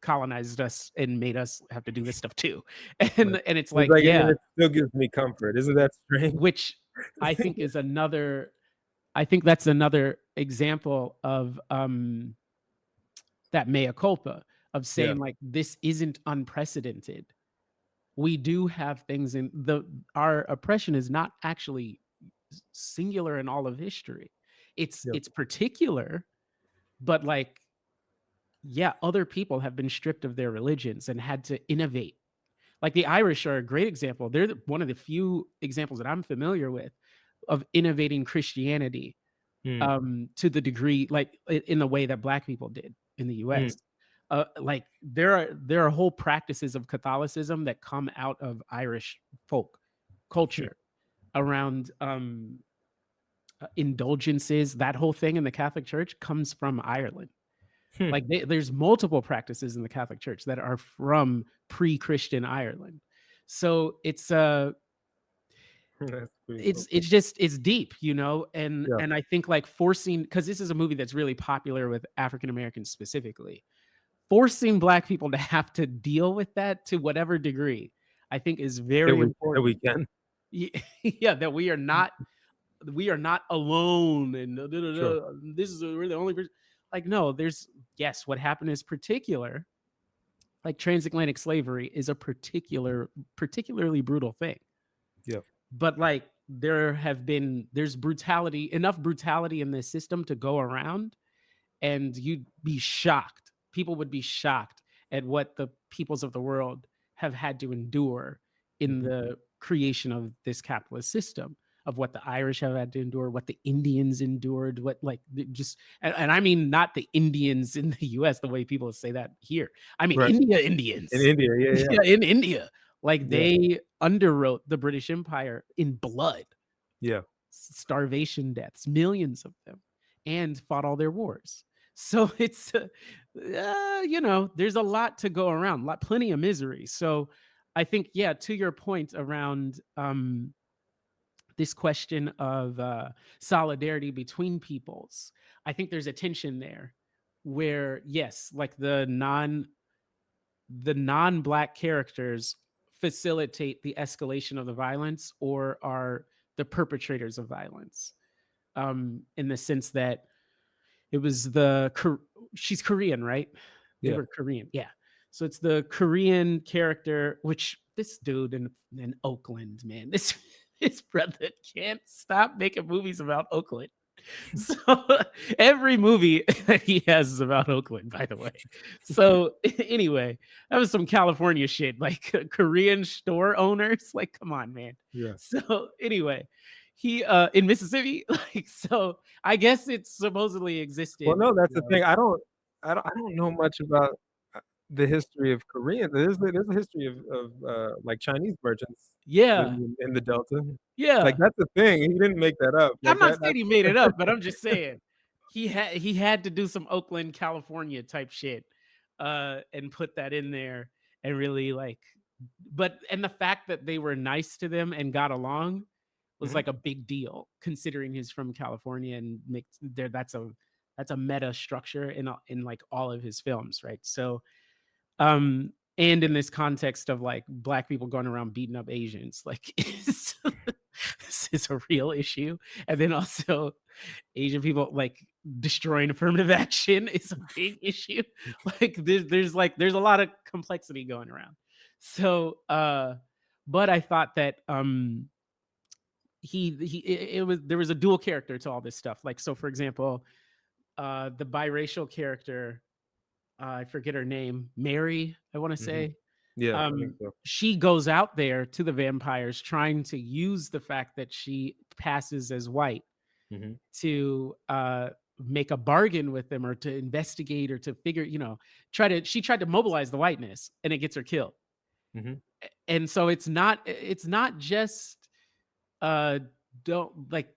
colonized us and made us have to do this stuff too." Right. And it's He's like, like, "And yeah, it still gives me comfort." Isn't that strange? which I think is another I think that's another example of that mea culpa of Yeah, saying like this isn't unprecedented. We do have things in the our oppression is not actually singular in all of history. yeah. It's particular, but like yeah, other people have been stripped of their religions and had to innovate. Like the Irish are a great example. They're one of the few examples that I'm familiar with of innovating Christianity Mm, to the degree like in the way that black people did in the mm, US. Like there are whole practices of Catholicism that come out of Irish folk hmm, culture around indulgences. That whole thing in the Catholic Church comes from Ireland. hmm. Like there's multiple practices in the Catholic Church that are from pre-Christian Ireland. So That's pretty cool. it's just it's deep, you know, Yeah, and I think like forcing because this is a movie that's really popular with African Americans specifically, forcing black people to have to deal with that to whatever degree, I think is that very we important. can. Yeah, that we are not alone and da, da, da, Sure. da, this is we're the only person. Like no, there's yes, what happened is particular. Like transatlantic slavery is a particularly brutal thing. Yeah. But like there's brutality, enough brutality in this system to go around, and you'd be shocked. People would be shocked at what the peoples of the world have had to endure in Mhm. the creation of this capitalist system, of what the Irish have had to endure, what the Indians endured, what like just and I mean not the Indians in the US the way people say that here. I mean Right. India In Indians. India, yeah, yeah, Yeah, in India. Like yeah, they underwrote the British Empire in blood, yeah. starvation deaths, millions of them, and fought all their wars. So it's, you know, there's a lot to go around, lot, plenty of misery. So I think, yeah, to your point around this question of solidarity between peoples, I think there's a tension there where, yes, like the non-black characters facilitate the escalation of the violence or are the perpetrators of violence in the sense that it was she's Korean, right? They Yeah. were Korean, yeah. So it's the Korean character, which this dude in Oakland, man, this this brother can't stop making movies about Oakland. So every movie that he has is about Oakland, by the way. So anyway, that was some California shit, like Korean store owners. Like, come on, man. Yeah. So anyway, he in Mississippi, like so I guess it supposedly Well, existed, no, that's you the know. thing. I don't know much about, the history of Korean. There's a history of, like, Chinese merchants Yeah. living in the Delta. Like, Yeah. that's the thing. He didn't make that up. I'm Like, not saying that's he made it up, but I'm just saying he had to do some Oakland, California type shit, and put that in there and really like, but and the fact that they were nice to them and got along was Mhm. like a big deal considering he's from California and makes there that's a meta structure in like all of his films, right? So and in this context of like black people going around beating up Asians, like this is a real issue. And then also Asian people like destroying affirmative action is a big issue. Like there's a lot of complexity going around. So but I thought that it was there was a dual character to all this stuff. Like so for example, the biracial character, I forget her name, Mary, I want to Mhm. say. Yeah, I think so. She goes out there to the vampires trying to use the fact that she passes as white Mhm. to make a bargain with them or to investigate or to figure, you know, she tried to mobilize the whiteness and it gets her killed. Mhm. And so it's not just uh don't like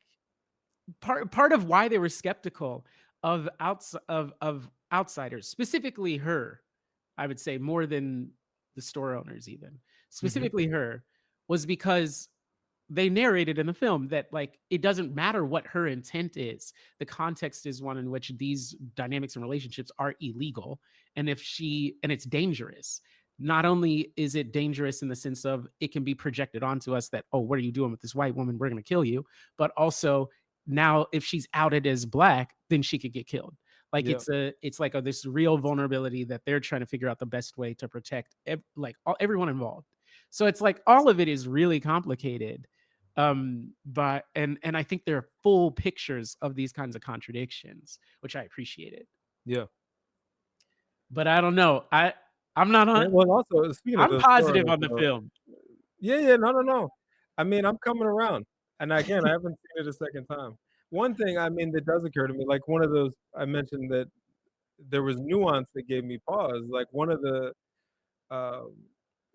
part of why they were skeptical of outsiders, specifically her, I would say more than the store owners even, Mhm. specifically her, was because they narrated in the film that like it doesn't matter what her intent is. The context is one in which these dynamics and relationships are illegal, and if she and it's dangerous. Not only is it dangerous in the sense of it can be projected onto us that, oh, what are you doing with this white woman, we're going to kill you, but also now if she's outed as black, then she could get killed. Like Yeah, it's like this real vulnerability that they're trying to figure out the best way to protect everyone involved. So it's like all of it is really complicated. But and I think there are full pictures of these kinds of contradictions, which I appreciated. yeah. But I don't know. I'm not on And well, also speaking of I'm the positive story, on the film. yeah, yeah, no, no, no. I mean, I'm coming around, and again, I haven't seen it a second time. One thing, I mean, that does occur to me, like one of those I mentioned that there was nuance that gave me pause. Like one of the, um,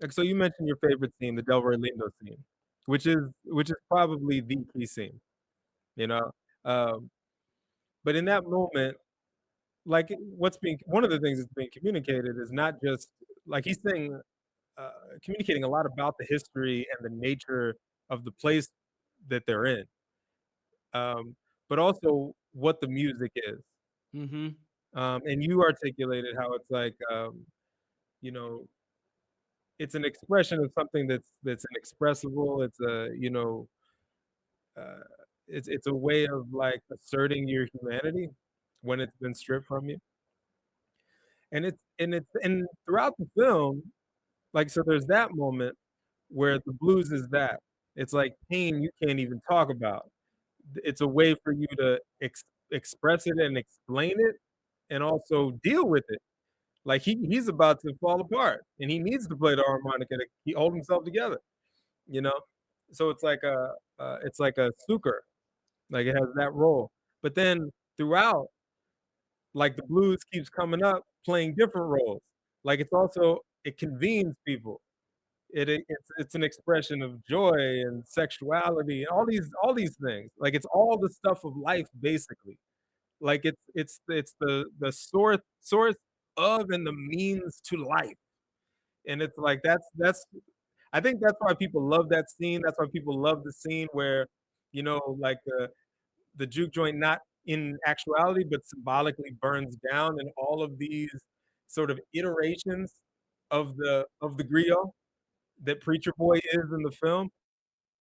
like so you mentioned your favorite scene, the Delroy Lindo scene, which is probably the key scene, you know. Um, but in that moment, like what's being one of the things that's being communicated is not just like he's saying, uh, communicating a lot about the history and the nature of the place that they're in, um, but also what the music is. Mhm. And you articulated how it's like, you know, it's an expression of something that's inexpressible. It's a, uh, it's a way of like asserting your humanity when it's been stripped from you. And throughout the film, like so, there's that moment where the blues is that it's like pain you can't even talk about. It's a way for you to express it and explain it, and also deal with it. Like he's about to fall apart, and he needs to play the harmonica to hold himself together. You know, so it's like a suker, like it has that role. But then throughout, like the blues keeps coming up, playing different roles. Like it's also it convenes people. It's an expression of joy and sexuality, all these things. Like it's all the stuff of life, basically. Like it's the source of and the means to life. And it's like that's I think that's why people love that scene. That's why people love the scene where, like the juke joint not in actuality, but symbolically burns down, and all of these sort of iterations of the griot that Preacher Boy is in the film,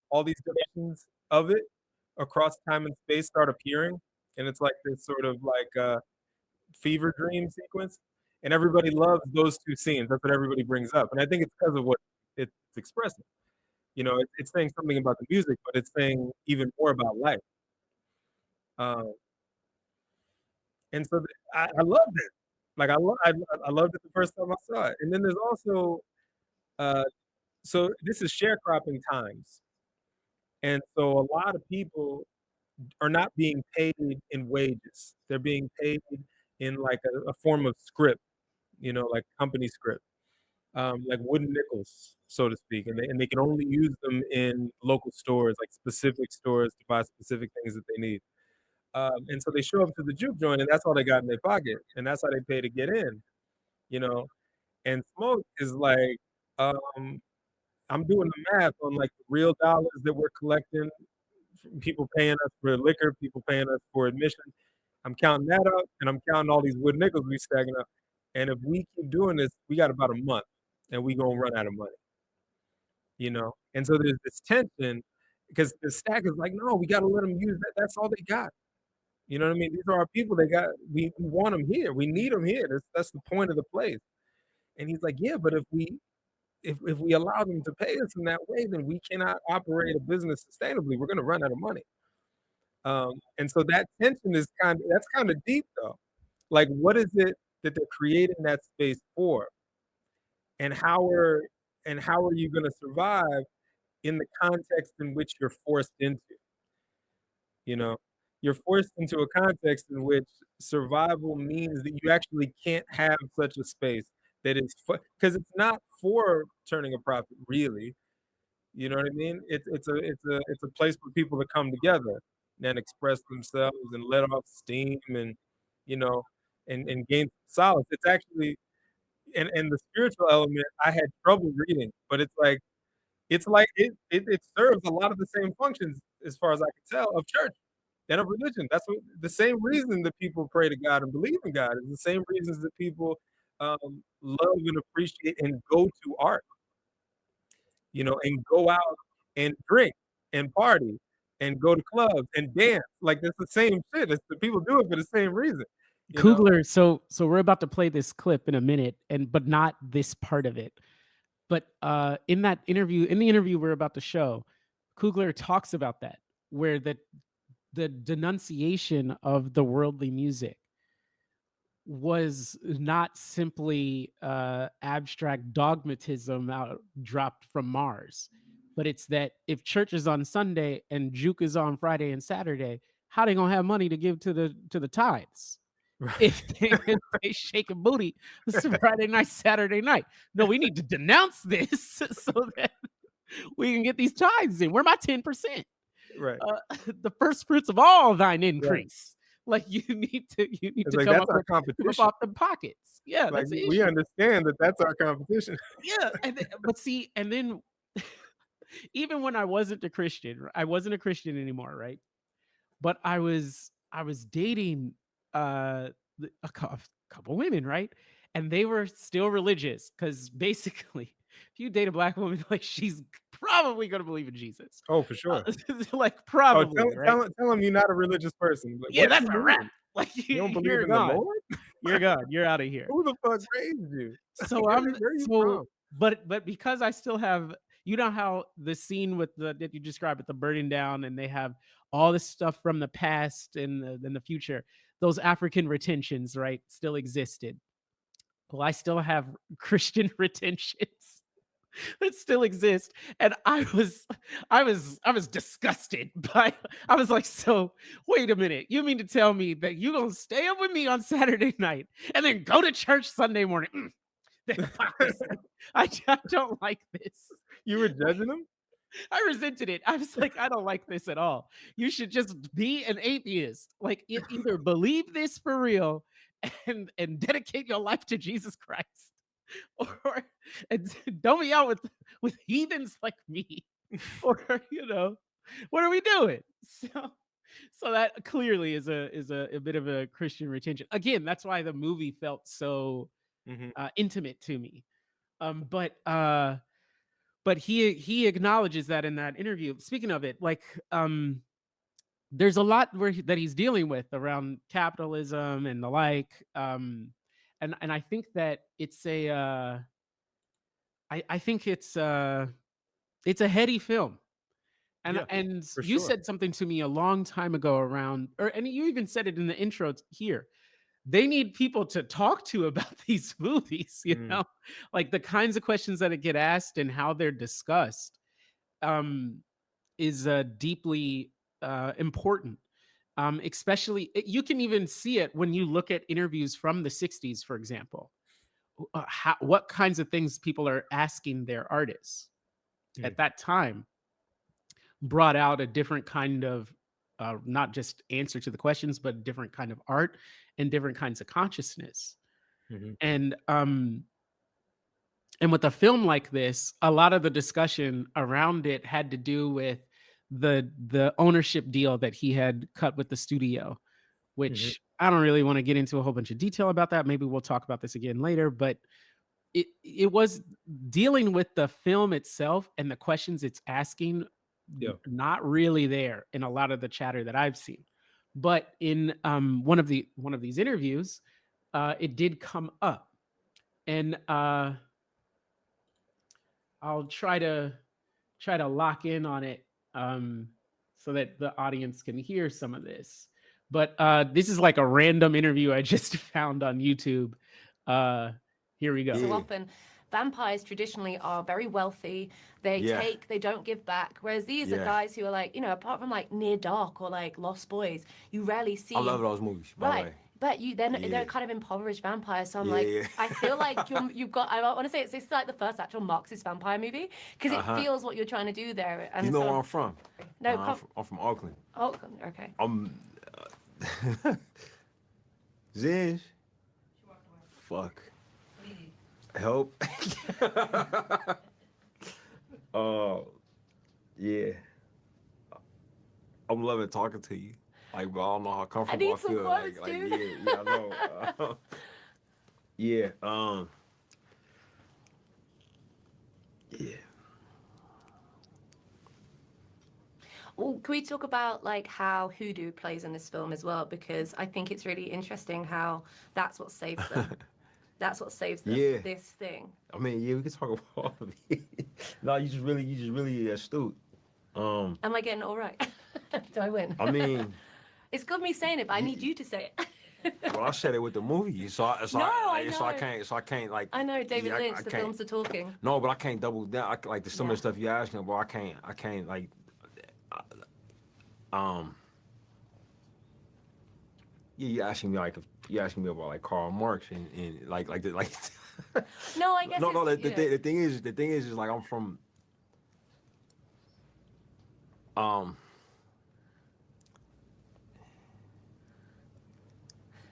all these iterations of it across time and space start appearing, and it's like this sort of like fever dream sequence, and everybody loves those two scenes. That's what everybody brings up, and I think it's because of what it's expressing. It's saying something about the music, but it's saying even more about life. Um, and so I loved it. Like I loved it the first time I saw it. And then there's also uh, so this is sharecropping times, and so a lot of people are not being paid in wages. They're being paid in like a form of script, like company script, like wooden nickels, so to speak, and they can only use them in local stores, like specific stores, to buy specific things that they need. And so they show up to the juke joint, and that's all they got in their pocket, and that's how they pay to get in, you know. And Smoke is like, um, I'm doing the math on like the real dollars that we're collecting, from people paying us for liquor, people paying us for admission. I'm counting that up, and I'm counting all these wood nickels we stacking up. And if we keep doing this, we got about a month, and we gonna run out of money. And so there's this tension because the stack is like, no, we gotta let them use that. That's all they got. You know what I mean? These are our people. We want them here. We need them here. That's the point of the place. And he's like, yeah, but if we allow them to pay us in that way, then we cannot operate a business sustainably. We're gonna run out of money. And so that tension that's kind of deep though. Like, what is it that they're creating that space for, and how are you going to survive in the context in which you're forced into? You know, you're forced into a context in which survival means that you actually can't have such a space that is because it's not for turning a profit, really. You know what I mean? It's a place for people to come together and express themselves and let off steam and you know and gain solace. It's actually and the spiritual element I had trouble reading, but it's like It's like it serves a lot of the same functions, as far as I can tell, of church and of religion. That's what the same reason that people pray to God and believe in God is the same reasons that people, love and appreciate and go to art, and go out and drink and party and go to clubs and dance. Like, that's the same shit. It's the people do it for the same reason, you know? Coogler, so we're about to play this clip in a minute, but not this part of it. But in the interview we're about to show, Coogler talks about that, where the denunciation of the worldly music was not simply abstract dogmatism out dropped from Mars, but it's that if church is on Sunday and juke is on Friday and Saturday, how they gonna have money to give to the tithes? Right, If they shaking booty Friday night, Saturday night. No, we need to denounce this so that we can get these tithes in. Where my 10%? right, The first fruits of all thine right. increase. Like you need It's to like, that's our come up competition. off the pockets. Yeah, Like, that's the we issue. understand that that's our competition. Yeah, but see, and then even when I wasn't a Christian anymore, right? But I was dating uh a couple women, right? And they were still religious because basically, if you date a black woman, like she's probably gonna believe in Jesus, Oh, for sure. like Oh, probably, right? tell him you're not a religious person. Like, Yeah, what do that's you a wrap. mean? Like You don't believe you're in the gone. Lord? You're gone. You're out of here. Who the fuck raised you? So Where are you from? but because I still have, you know how the scene with the that you described with the burning down, and they have all this stuff from the past and the future, those African retentions, right, still existed. Well, I still have Christian retentions that still exist, and I was disgusted by. I was like, so wait a minute, you mean to tell me that you gonna stay up with me on Saturday night and then go to church Sunday morning? The hypocrisy. I don't like this. You were judging him? I resented it. I was like, I don't like this at all. You should just be an atheist. Like either believe this for real and dedicate your life to Jesus Christ, or and don't be out with heathens like me, or what are we doing? So that clearly is a bit of a Christian retention. Again, that's why the movie felt so Mhm, intimate to me. But he acknowledges that in that interview. Speaking of it, like there's a lot that he's dealing with around capitalism and the like. And I think that I think it's a heady film. And yeah, and for you sure. said something to me a long time ago around, and you even said it in the intro here. They need people to talk to about these movies, Mm, like the kinds of questions that get asked and how they're discussed, um, is deeply important. Especially, you can even see it when you look at interviews from the '60s, for example. What kinds of things people are asking their artists mm, at that time brought out a different kind of, not just answer to the questions, but different kind of art and different kinds of consciousness. mhm, And with a film like this, a lot of the discussion around it had to do with the ownership deal that he had cut with the studio, mhm, which I don't really want to get into a whole bunch of detail about that. Maybe we'll talk about this again later, but it was dealing with the film itself and the questions it's asking, yeah, not really there in a lot of the chatter that I've seen. But in one of these interviews, it did come up, and I'll try to lock in on it, um, so that the audience can hear some of this. But this is like a random interview I just found on YouTube. Uh, Here we go. So Yeah. often, vampires traditionally are very wealthy. They Yeah. take, they don't give back. Whereas these are Yeah. guys who are like, apart from like Near Dark or like Lost Boys, you rarely see. I love those movies, by the Right. way. But they're Yeah. kind of impoverished vampires. So I'm Yeah, like, yeah. I feel like you've got. I want to say it's like the first actual Marxist vampire movie because it feels what you're trying to do there. And You know so, where I'm from? No, I'm from Oakland. oh, okay. I'm Zinj. Fuck. Help. Uh, yeah, I'm loving talking to you. Like, but I don't know how I comfortable I need some feel. quotes, Like, dude. yeah, yeah, I know. Yeah, yeah. Well, can we talk about like how hoodoo plays in this film as well? Because I think it's really interesting how that's what saves them. That's what saves them. Yeah. This thing. I mean, yeah, we can talk about all of it. No, you just really astute. Um, Am I getting it all right? Do I win? I mean, It's good me saying it, but I you, need you to say it. well, I said it with the movie, No, I so I can't like, I know David yeah, Lynch. I The can't. films are talking. No, but I can't double down. Like the some of Yeah. the stuff you asking about, I can't like, um, yeah, you asking me like, if you asking me about like Karl Marx and like the like. No, I guess No, it's the thing is like I'm from, um,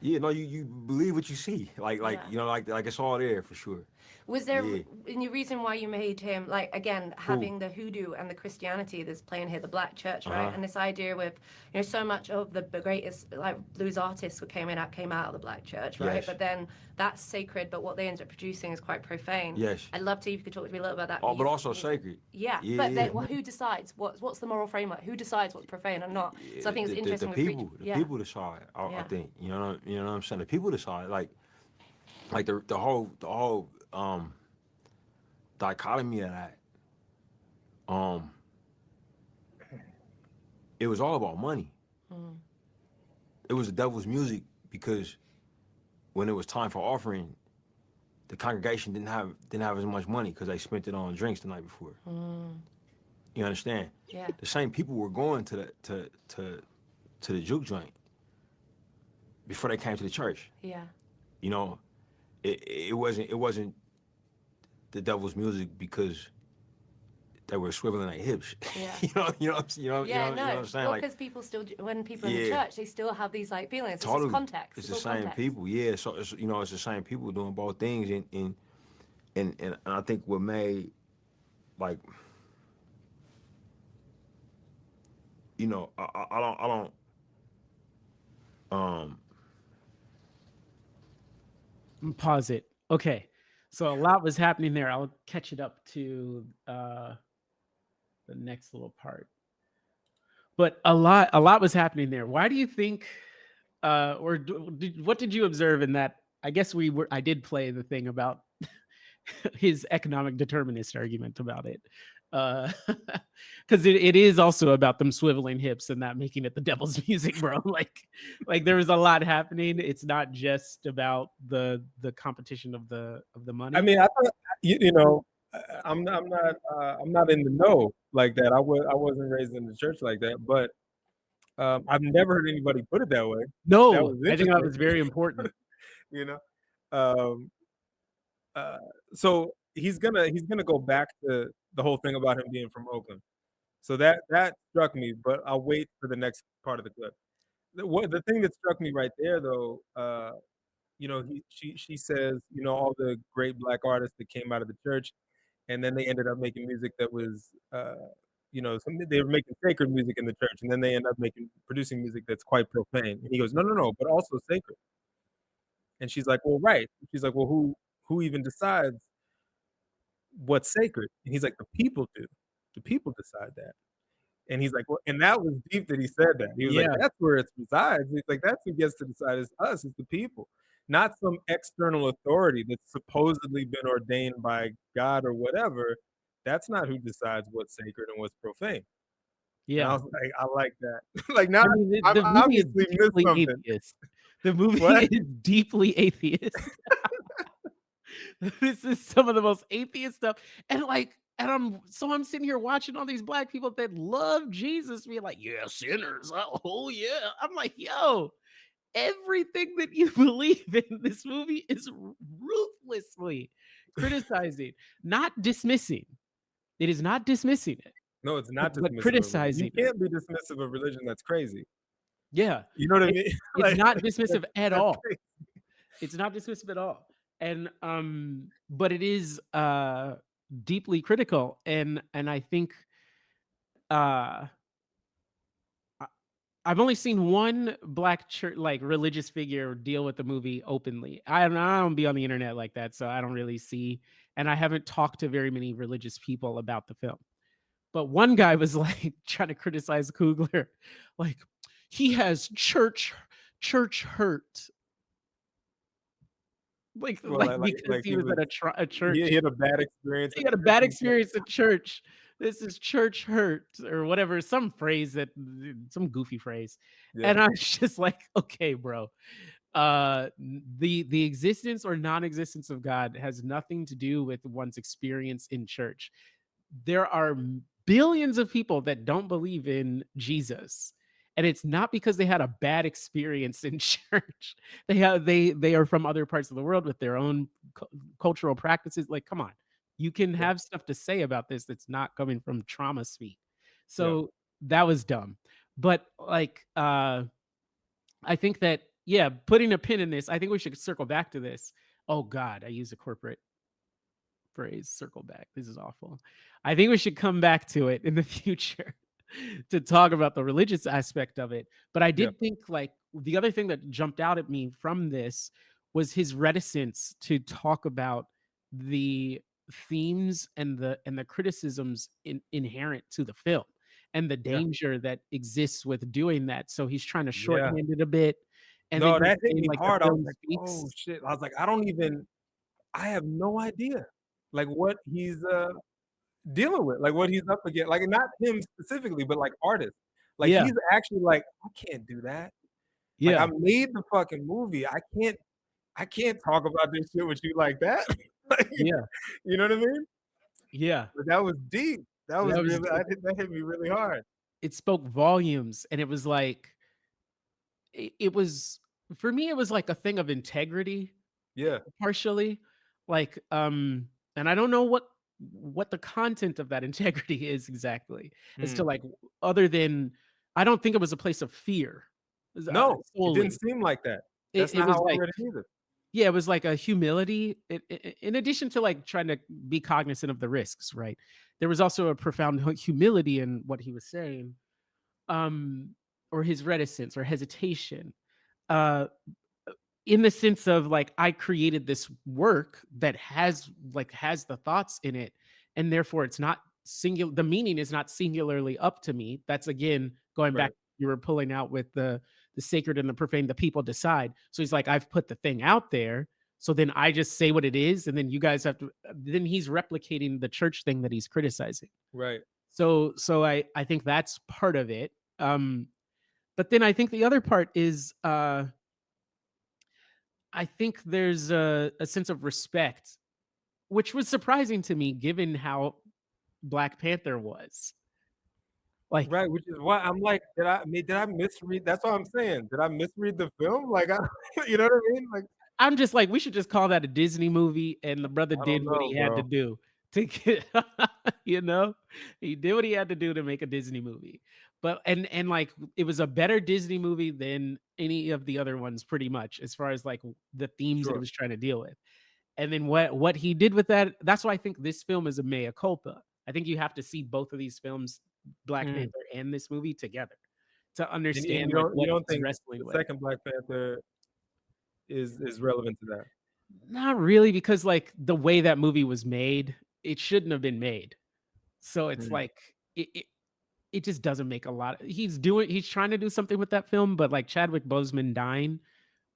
yeah, no, you believe what you see, like yeah. you know, like it's all there for sure. Was there Yeah, any reason why you made him like again who? having the hoodoo and the Christianity that's playing here, the black church, Uh right? huh. And this idea with so much of the greatest like blues artists who came out of the black church, right? Yes, But then that's sacred, but what they ended up producing is quite profane. yes. I'd love to if you could talk to me a little about that Oh, but also sacred. Yeah, Yeah, but yeah. then well, who decides what's the moral framework? Who decides what's profane and not? So I think it's The interesting with preach. the Yeah, people decide. I yeah, think you know what I'm saying. The people decide. Like the whole dichotomy of that. Um, it was all about money. mm, It was the devil's music because when it was time for offering, the congregation didn't have as much money because they spent it on drinks the night before. mm, You understand? yeah, The same people were going to the juke joint before they came to the church. yeah, You know, it wasn't the devil's music because they were swiveling their hips. yeah. Yeah, You know what no. I'm saying? Well, Like, because people still, when people in the yeah, church, they still have these like feelings. It's just totally. context. It's It's the all same context. people. Yeah, so it's it's the same people doing both things, and I think what made like I don't um Pause it. Okay. So a lot was happening there. I'll catch it up to the next little part. But a lot was happening there. Why do you think what did you observe in that? I guess I did play the thing about his economic determinist argument about it. Because it is also about them swiveling hips and that making it the devil's music, bro. Like there was a lot happening. It's not just about the competition of the money. I mean, I thought, you know, I'm not in the know like that. I wasn't raised in the church like that, but I've never heard anybody put it that way. That No, was I think that interesting, was very important. you know. Um, uh, so he's gonna go back to the whole thing about him being from Oakland. So that struck me, but I'll wait for the next part of the clip. The thing that struck me right there, though, you know, she says, you know, all the great black artists that came out of the church, and then they ended up making music that was, you know, they were making sacred music in the church, and then they end up producing music that's quite profane. And he goes, no, no, no, but also sacred. And she's like, well, right. She's like, well, who even decides what's sacred? And he's like, the people do. The people decide that. And he's like, well, and that was deep that he said that. He was like, Yeah, that's where it resides. He's like, that's who gets to decide is us, is the people, not some external authority that's supposedly been ordained by God or whatever. That's not who decides what's sacred and what's profane. And I yeah. was like, I like that. Like now I mean, I've the movie is obviously missed deeply something. atheist. The movie What? is deeply atheist. This is some of the most atheist stuff. And I'm sitting here watching all these black people that love Jesus being like, yeah, sinners. Oh yeah. I'm like, yo, everything that you believe in this movie is ruthlessly criticizing, not dismissing. It is not dismissing it, No, it's not but dismissive of religion. You criticizing it. can't be dismissive of religion. That's crazy. Yeah. You know what I It, mean? it's Like not dismissive at that's all. crazy. It's not dismissive at all. And but it is deeply critical, and I think uh I- I've only seen one black church like religious figure deal with the movie openly. I don't be on the internet like that, so I don't really see, and I haven't talked to very many religious people about the film. But one guy was like trying to criticize Coogler, like he has church hurt, Well, like because like he he was was at a church. he had a bad experience He at had a church bad and he experience at church. This is church hurt or whatever, some phrase that some goofy phrase. yeah, And I was just like, okay, bro. The existence or non-existence of God has nothing to do with one's experience in church. There are billions of people that don't believe in Jesus. And it's not because they had a bad experience in church. They are from other parts of the world with their own cultural practices. Like, come on. You can yeah, have stuff to say about this that's not coming from trauma speak. yeah, So that was dumb. But like I think that yeah, putting a pin in this, I think we should circle back to this. Oh God, I use a corporate phrase, circle back. This is awful. I think we should come back to it in the future to talk about the religious aspect of it. But I yeah, did think like the other thing that jumped out at me from this was his reticence to talk about the themes and the criticisms inherent to the film and the yeah, danger that exists with doing that. So he's trying to yeah. shorthand it a bit. And then No, he's that hit saying me like the hard. I was film like, "Oh, speaks. shit." I was like, I have no idea, like, what he's, dealing with, like, what he's up against, like, not him specifically, but, like, artists. Like, Yeah. he's actually like, "I can't do that. Like, I Yeah. made the fucking movie. I can't talk about this shit with you like that." Like, Yeah. you know what I mean? Yeah. But that was deep. That was That was really that hit me really hard. it spoke volumes, and it was like it was for me, it was like a thing of integrity, Yeah. partially, like, and I don't know what the content of that integrity is exactly, as to, Mm. like, other than I don't think it was a place of fear, No, it didn't solely. seem like that. That's It not how was I like read it either. yeah, it was like a humility in addition to, like, trying to be cognizant of the risks, right? There was also a profound humility in what he was saying, um, or his reticence or hesitation, uh, in the sense of like I created this work that has the thoughts in it, and therefore it's not singular. The meaning is not singularly up to me. That's again going back Right, you were pulling out with the sacred and the profane. The people decide. So he's like, I've put the thing out there. So then I just say what it is, and then you guys have to. Then he's replicating the church thing that he's criticizing. right. So I think that's part of it. But then I think the other part is I think there's a sense of respect, which was surprising to me given how Black Panther was. Like, Right, which is why I'm like, did I misread that's what I'm saying. Did I misread the film? Like, I you know what I mean? Like, I'm just like, we should just call that a Disney movie, and the brother I did don't what know, he had to bro. do to get, you know, he did what he had to do to make a Disney movie. But and like it was a better Disney movie than any of the other ones, pretty much, as far as like the themes that it Sure. was trying to deal with. And then what he did with that, that's why I think this film is a mea culpa. I think you have to see both of these films, Black Mm. Panther and this movie together to And understand like you what don't he's think wrestling the with. second Black Panther is relevant to that? Not really, because like the way that movie was made, it shouldn't have been made. So it's Mm, like it just doesn't make a lot. He's trying to do something with that film, but like Chadwick Boseman dying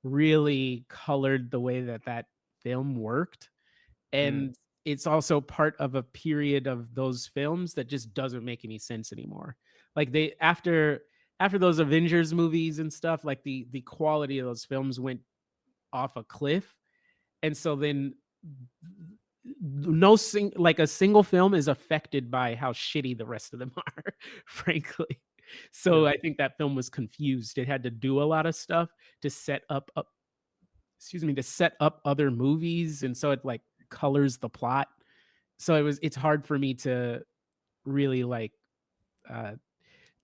really colored the way that that film worked. mm, And it's also part of a period of those films that just doesn't make any sense anymore. Like they after those Avengers movies and stuff, like the quality of those films went off a cliff. And so then like a single film is affected by how shitty the rest of them are, frankly. yeah, So I think that film was confused. It had to do a lot of stuff to set up excuse me, to set up other movies, and so it like colors the plot. So it's hard for me to really like uh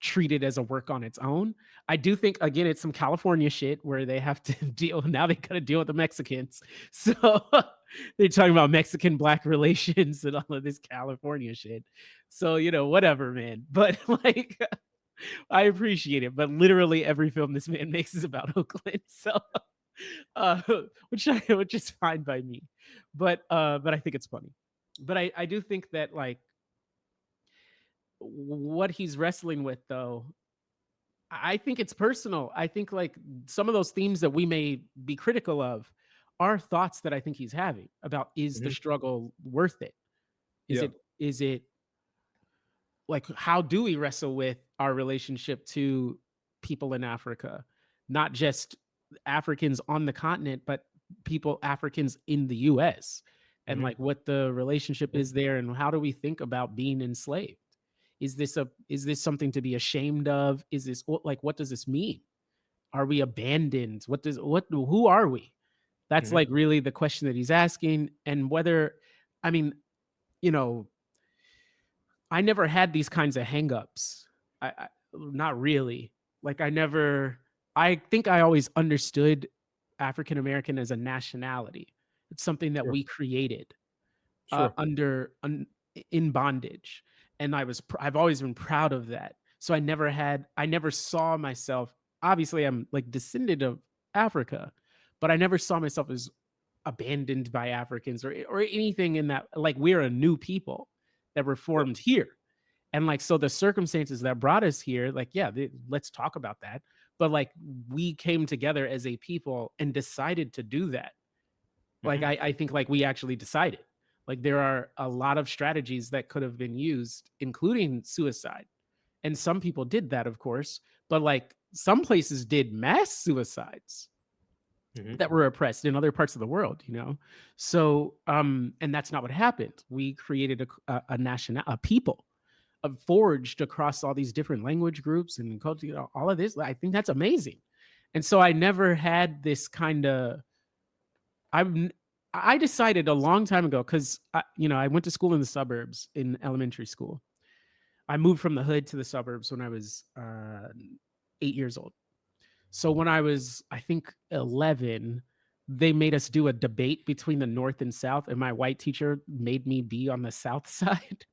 treat it as a work on its own. I do think again it's some California shit where they have to deal now they got to deal with the Mexicans. So they're talking about Mexican black relations and all of this California shit. So, whatever, man. But like I appreciate it. But literally every film this man makes is about Oakland. So uh which is fine by me. But I think it's funny. But I do think that like what he's wrestling with though, I think it's personal. I think like some of those themes that we may be critical of are thoughts that I think he's having about, is the Mhm. struggle worth it? Is Yeah. it like, how do we wrestle with our relationship to people in Africa? Not just Africans on the continent, but Africans in the US, and Mhm. like what the relationship Yeah. is there, and how do we think about being enslaved? Is this something to be ashamed of? Is this like, what does this mean? Are we abandoned? Who are we? That's Mhm. like really the question that he's asking. And whether, I mean, you know, I never had these kinds of hangups. Not really. Like I never. I think I always understood African American as a nationality. It's something that Sure. we created Sure. in bondage, and I've always been proud of that. So I never saw myself. Obviously, I'm like descendant of Africa, but I never saw myself as abandoned by Africans or anything in that. Like we're a new people that were Yeah. formed here, and like so the circumstances that brought us here. Like let's talk about that. But like we came together as a people and decided to do that. Like Mhm. I think like we actually decided. Like there are a lot of strategies that could have been used, including suicide. And some people did that, of course, but like some places did mass suicides Mhm. that were oppressed in other parts of the world. So and that's not what happened. We created a people forged across all these different language groups and culture, all of this. I think that's amazing. And so I never had this kind of I'm I decided a long time ago because I went to school in the suburbs in elementary school. I moved from the hood to the suburbs when I was 8 years old. So when I was, I think, 11, they made us do a debate between the North and South, and my white teacher made me be on the South side,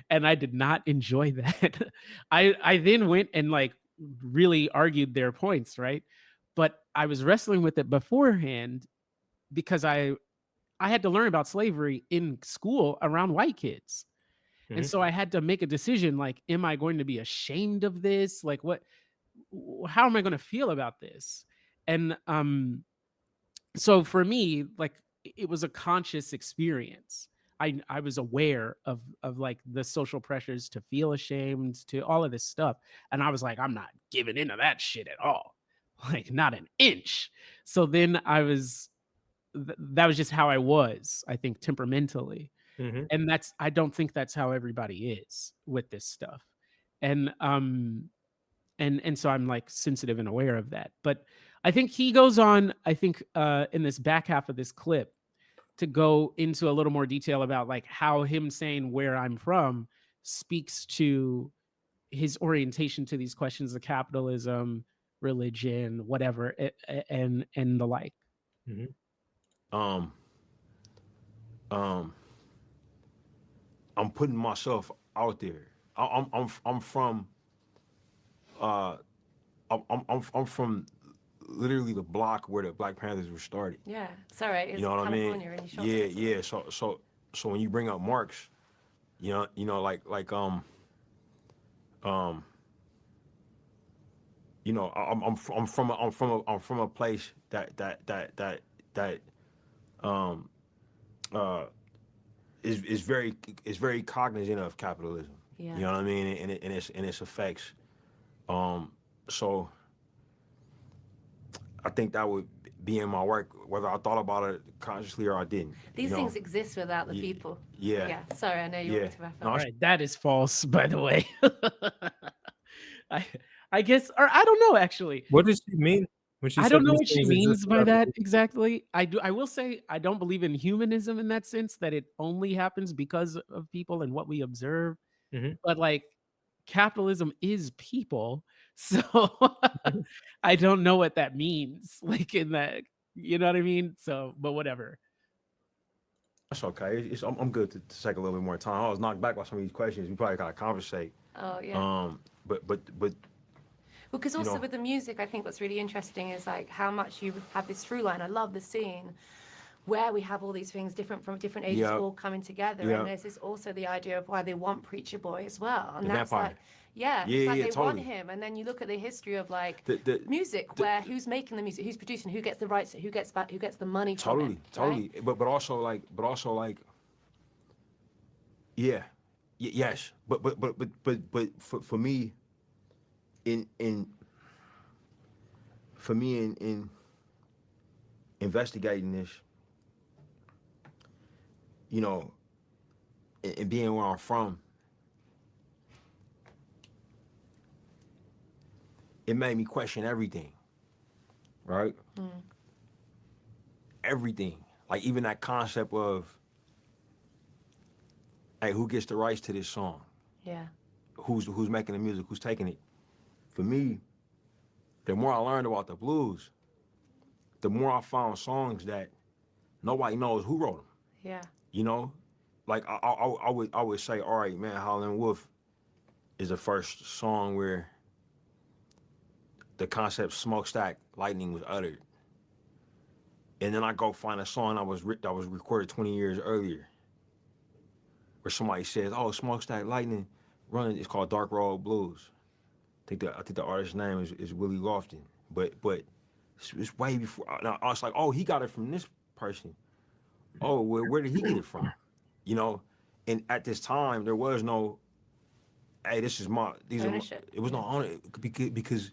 and I did not enjoy that. I then went and like really argued their points, right? But I was wrestling with it beforehand because I had to learn about slavery in school around white kids. And Mhm. so I had to make a decision like, am I going to be ashamed of this? Like, how am I going to feel about this? And so for me, like, it was a conscious experience. I was aware of like the social pressures to feel ashamed, to all of this stuff. And I was like, I'm not giving into that shit at all. Like, not an inch. So then that was just how I was, I think, temperamentally. Mhm. And I don't think that's how everybody is with this stuff. And so I'm like sensitive and aware of that. But I think he goes on, I think, in this back half of this clip, to go into a little more detail about like how him saying where I'm from speaks to his orientation to these questions of capitalism, religion, whatever, and the like. Mhm. Um, um, I'm putting myself out there. I'm from uh I'm from literally the block where the Black Panthers were started. Yeah, it's all right. You It's know what I mean? California, and you shot Yeah, there. yeah. So when you bring up Marx, um, I'm from a place that um uh is very cognizant of capitalism. Yeah. You know what I mean? And its effects. Um, so I think that would be in my work, whether I thought about it consciously or I didn't. These things exist without the Ye- people. yeah, Yeah. Sorry, I know you yeah. wanted to wrap No, up. All right, that is false, by the way. I I guess, or I don't know actually. What does she mean when she I said don't know these what she things exist means by without the that people? exactly. I will say I don't believe in humanism in that sense, that it only happens because of people and what we observe. Mhm. But like capitalism is people. So Mhm. I don't know what that means. Like in that, you know what I mean? So, but whatever. That's okay. I'm good to take a little bit more time. I was knocked back by some of these questions. We probably gotta conversate. Oh yeah. But Well, because you also know, with the music, I think what's really interesting is like how much you have this through line. I love the scene where we have all these things different from different ages yeah, all coming together. And yeah, there's this also the idea of why they want Preacher Boy as well. And the that's like, vampire. yeah, Yeah, it's yeah, like yeah, they want totally. him. And then you look at the history of like The music, the where who's making the music, who's producing, who gets the rights, who gets the money from it, totally, right? totally. But also like, yeah, yes. But for me, in for me in investigating this, you know, and being where I'm from, it made me question everything, right? Mm, Everything. Like even that concept of, hey, who gets the rights to this song? yeah, Who's making the music? Who's taking it? For me, the more I learned about the blues, the more I found songs that nobody knows who wrote them. yeah, You know, like I would say, all right, man, Howlin' Wolf is the first song where the concept smokestack lightning was uttered, and then I go find a song that was recorded 20 years earlier, where somebody says, oh, smokestack lightning running. It's called Dark Road Blues. I think the artist's name is Willie Lofton, but it's way before. Now, I was like, oh, he got it from this person. Oh, where did he get it from? You know, and at this time there was no, hey, this is my, these are my, ownership. it was Yeah. no honor because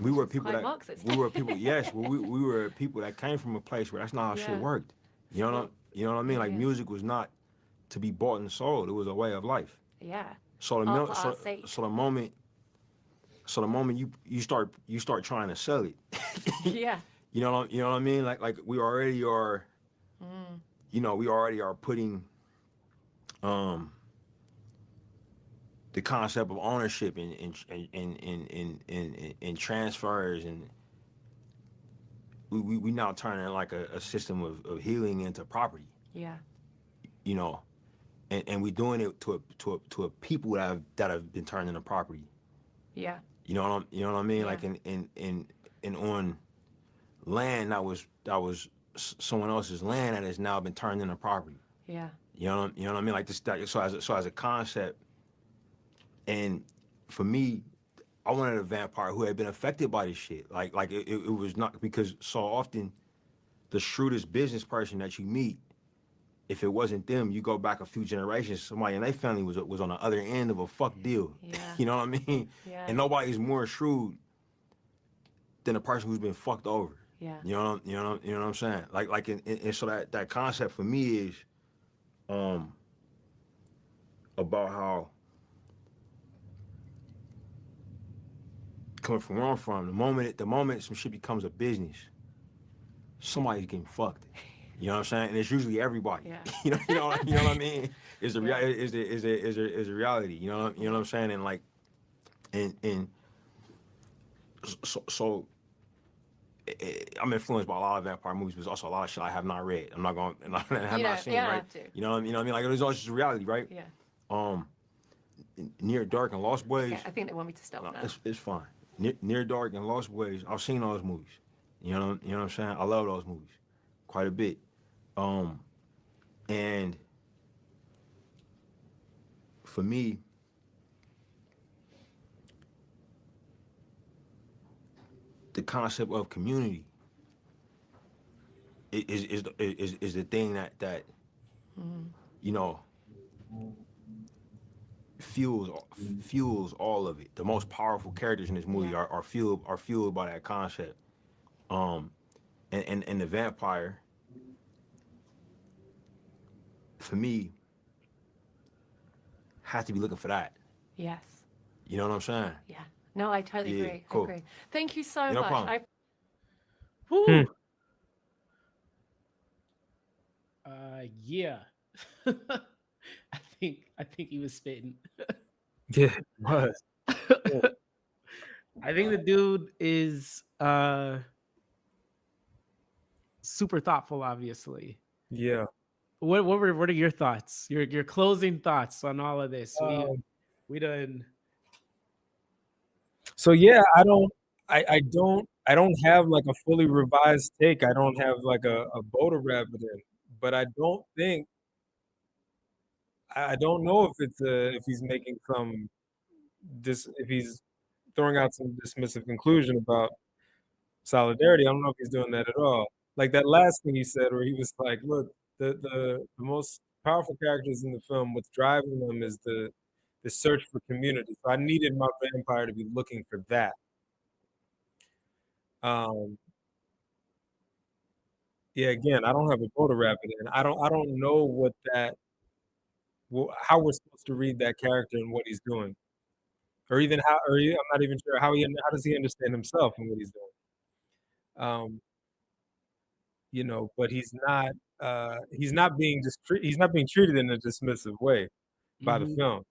we Which were is people quite that Marxist. we were people. Yes, well, we were people that came from a place where that's not how shit Yeah. worked. You know what I mean? Like Yeah. music was not to be bought and sold. It was a way of life. Yeah. So the Art mil- for so art's sake. so the moment you start trying to sell it, Yeah. you know what I mean? Like we already are. Mm, We already are putting um the concept of ownership in transfers, and we now turning like a system of healing into property, yeah. you know, and we doing it to a people that have been turned into property. Yeah. You know what I mean? Yeah. Like in on land that was someone else's land that has now been turned into property. Yeah. You know what I mean? Like this, so as a concept, and for me, I wanted a vampire who had been affected by this shit. Like it was not, because so often the shrewdest business person that you meet, if it wasn't them, you go back a few generations, somebody in their family was on the other end of a fuck deal. Yeah. You know what I mean? Yeah. And nobody's more shrewd than a person who's been fucked over. Yeah. You know what I'm saying? And so that concept for me is um about how, coming from where I'm from, the moment some shit becomes a business, somebody's getting fucked. You know what I'm saying? And it's usually everybody. Yeah. You know what I mean? Is the Yeah. is the reality. You know what I'm saying? And like, and so I'm influenced by a lot of vampire movies, but there's also a lot of shit I have not read. I'm not going and I have You not don't. seen. You don't Right? have to. You know what I mean? Like it's all just reality, right? Yeah. Um, Near Dark and Lost Boys. Okay. I think they want me to stop No, now. it's fine. Near Dark and Lost Boys. I've seen those movies. You know what I'm saying? I love those movies quite a bit. And for me, the concept of community is the thing that Mm, you know fuels all of it. The most powerful characters in this movie yeah. are fueled by that concept. Um, and the vampire, for me, has to be looking for that. Yes. You know what I'm saying? Yeah. No, I totally Yeah, agree. cool. I agree. Thank you so No much. problem. Whew. Yeah. I think he was spitting. Yeah, it was. I think the dude is super thoughtful, obviously. Yeah. what are your thoughts? Your closing thoughts on all of this? Um, We done. so yeah, I don't have like a fully revised take. I don't have like a bow to wrap it in. But I don't know if if he's making some if he's throwing out some dismissive conclusion about solidarity. I don't know if he's doing that at all. Like that last thing he said, where he was like, "Look, the most powerful characters in the film, what's driving them is the search for community. So I needed my vampire to be looking for that." Um, yeah, again, I don't have a photo wrap it in. I don't know how we're supposed to read that character and what he's doing, or even I'm not even sure how does he understand himself and what he's doing. Um, but he's not being treated in a dismissive way by the Mhm. film.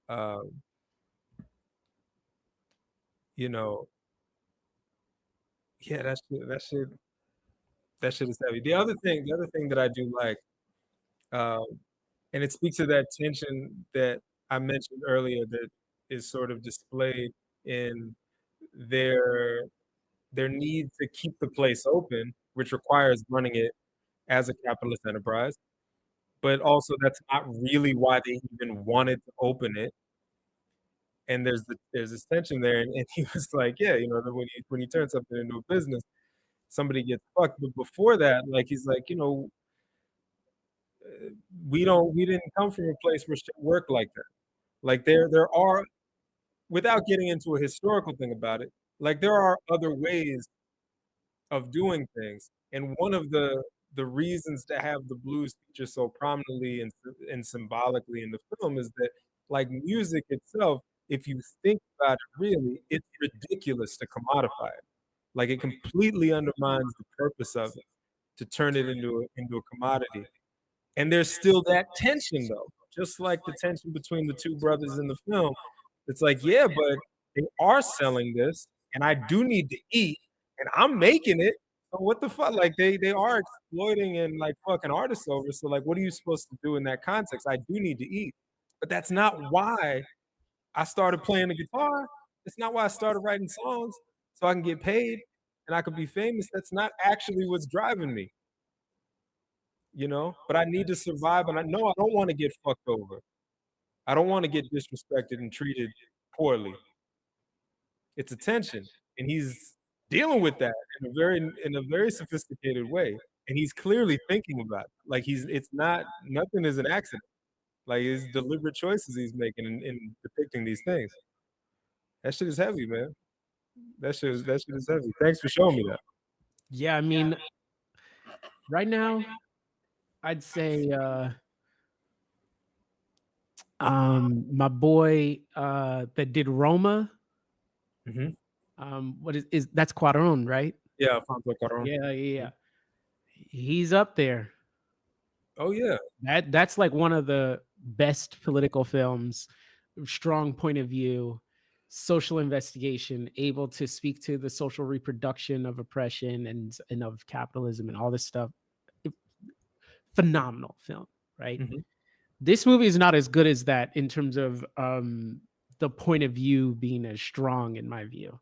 Uh, you know, yeah, that shit is heavy. The other thing that I do like, um, and it speaks to that tension that I mentioned earlier that is sort of displayed in their their need to keep the place open, which requires running it as a capitalist enterprise. But also that's not really why they even wanted to open it. And there's this tension there, and he was like, yeah, that when you turn something into a business, somebody gets fucked. But before that, like he's like, we didn't come from a place where shit worked like that. Like there are, without getting into a historical thing about it, like there are other ways of doing things. And one of the reasons to have the blues feature so prominently and symbolically in the film is that like music itself, if you think about it really, it's ridiculous to commodify it. Like it completely undermines the purpose of it to turn it into a commodity. And there's still that tension though, just like the tension between the two brothers in the film. It's like, yeah, but they are selling this, and I do need to eat, and I'm making it. So what the fuck? Like they are exploiting and like fucking artists over. So like, what are you supposed to do in that context? I do need to eat, but that's not why I started playing the guitar. It's not why I started writing songs so I can get paid and I could be famous. That's not actually what's driving me, But I need to survive, and I know I don't want to get fucked over. I don't want to get disrespected and treated poorly. It's attention, and he's dealing with that in a very sophisticated way, and he's clearly thinking about it. Like it's not nothing is an accident. Like it's deliberate choices he's making in depicting these things. That shit is heavy, man. That shit is heavy. Thanks for showing me that. Yeah, I mean, right now, I'd say my boy that did Roma, Hmm. what is that's Cuaron, right? Yeah, Alfonso Cuarón. Yeah, yeah, Mhm. yeah. He's up there. Oh yeah. That's like one of the best political films, strong point of view, social investigation, able to speak to the social reproduction of oppression and of capitalism and all this stuff. Phenomenal film, right? Hmm. This movie is not as good as that in terms of the point of view being as strong in my view,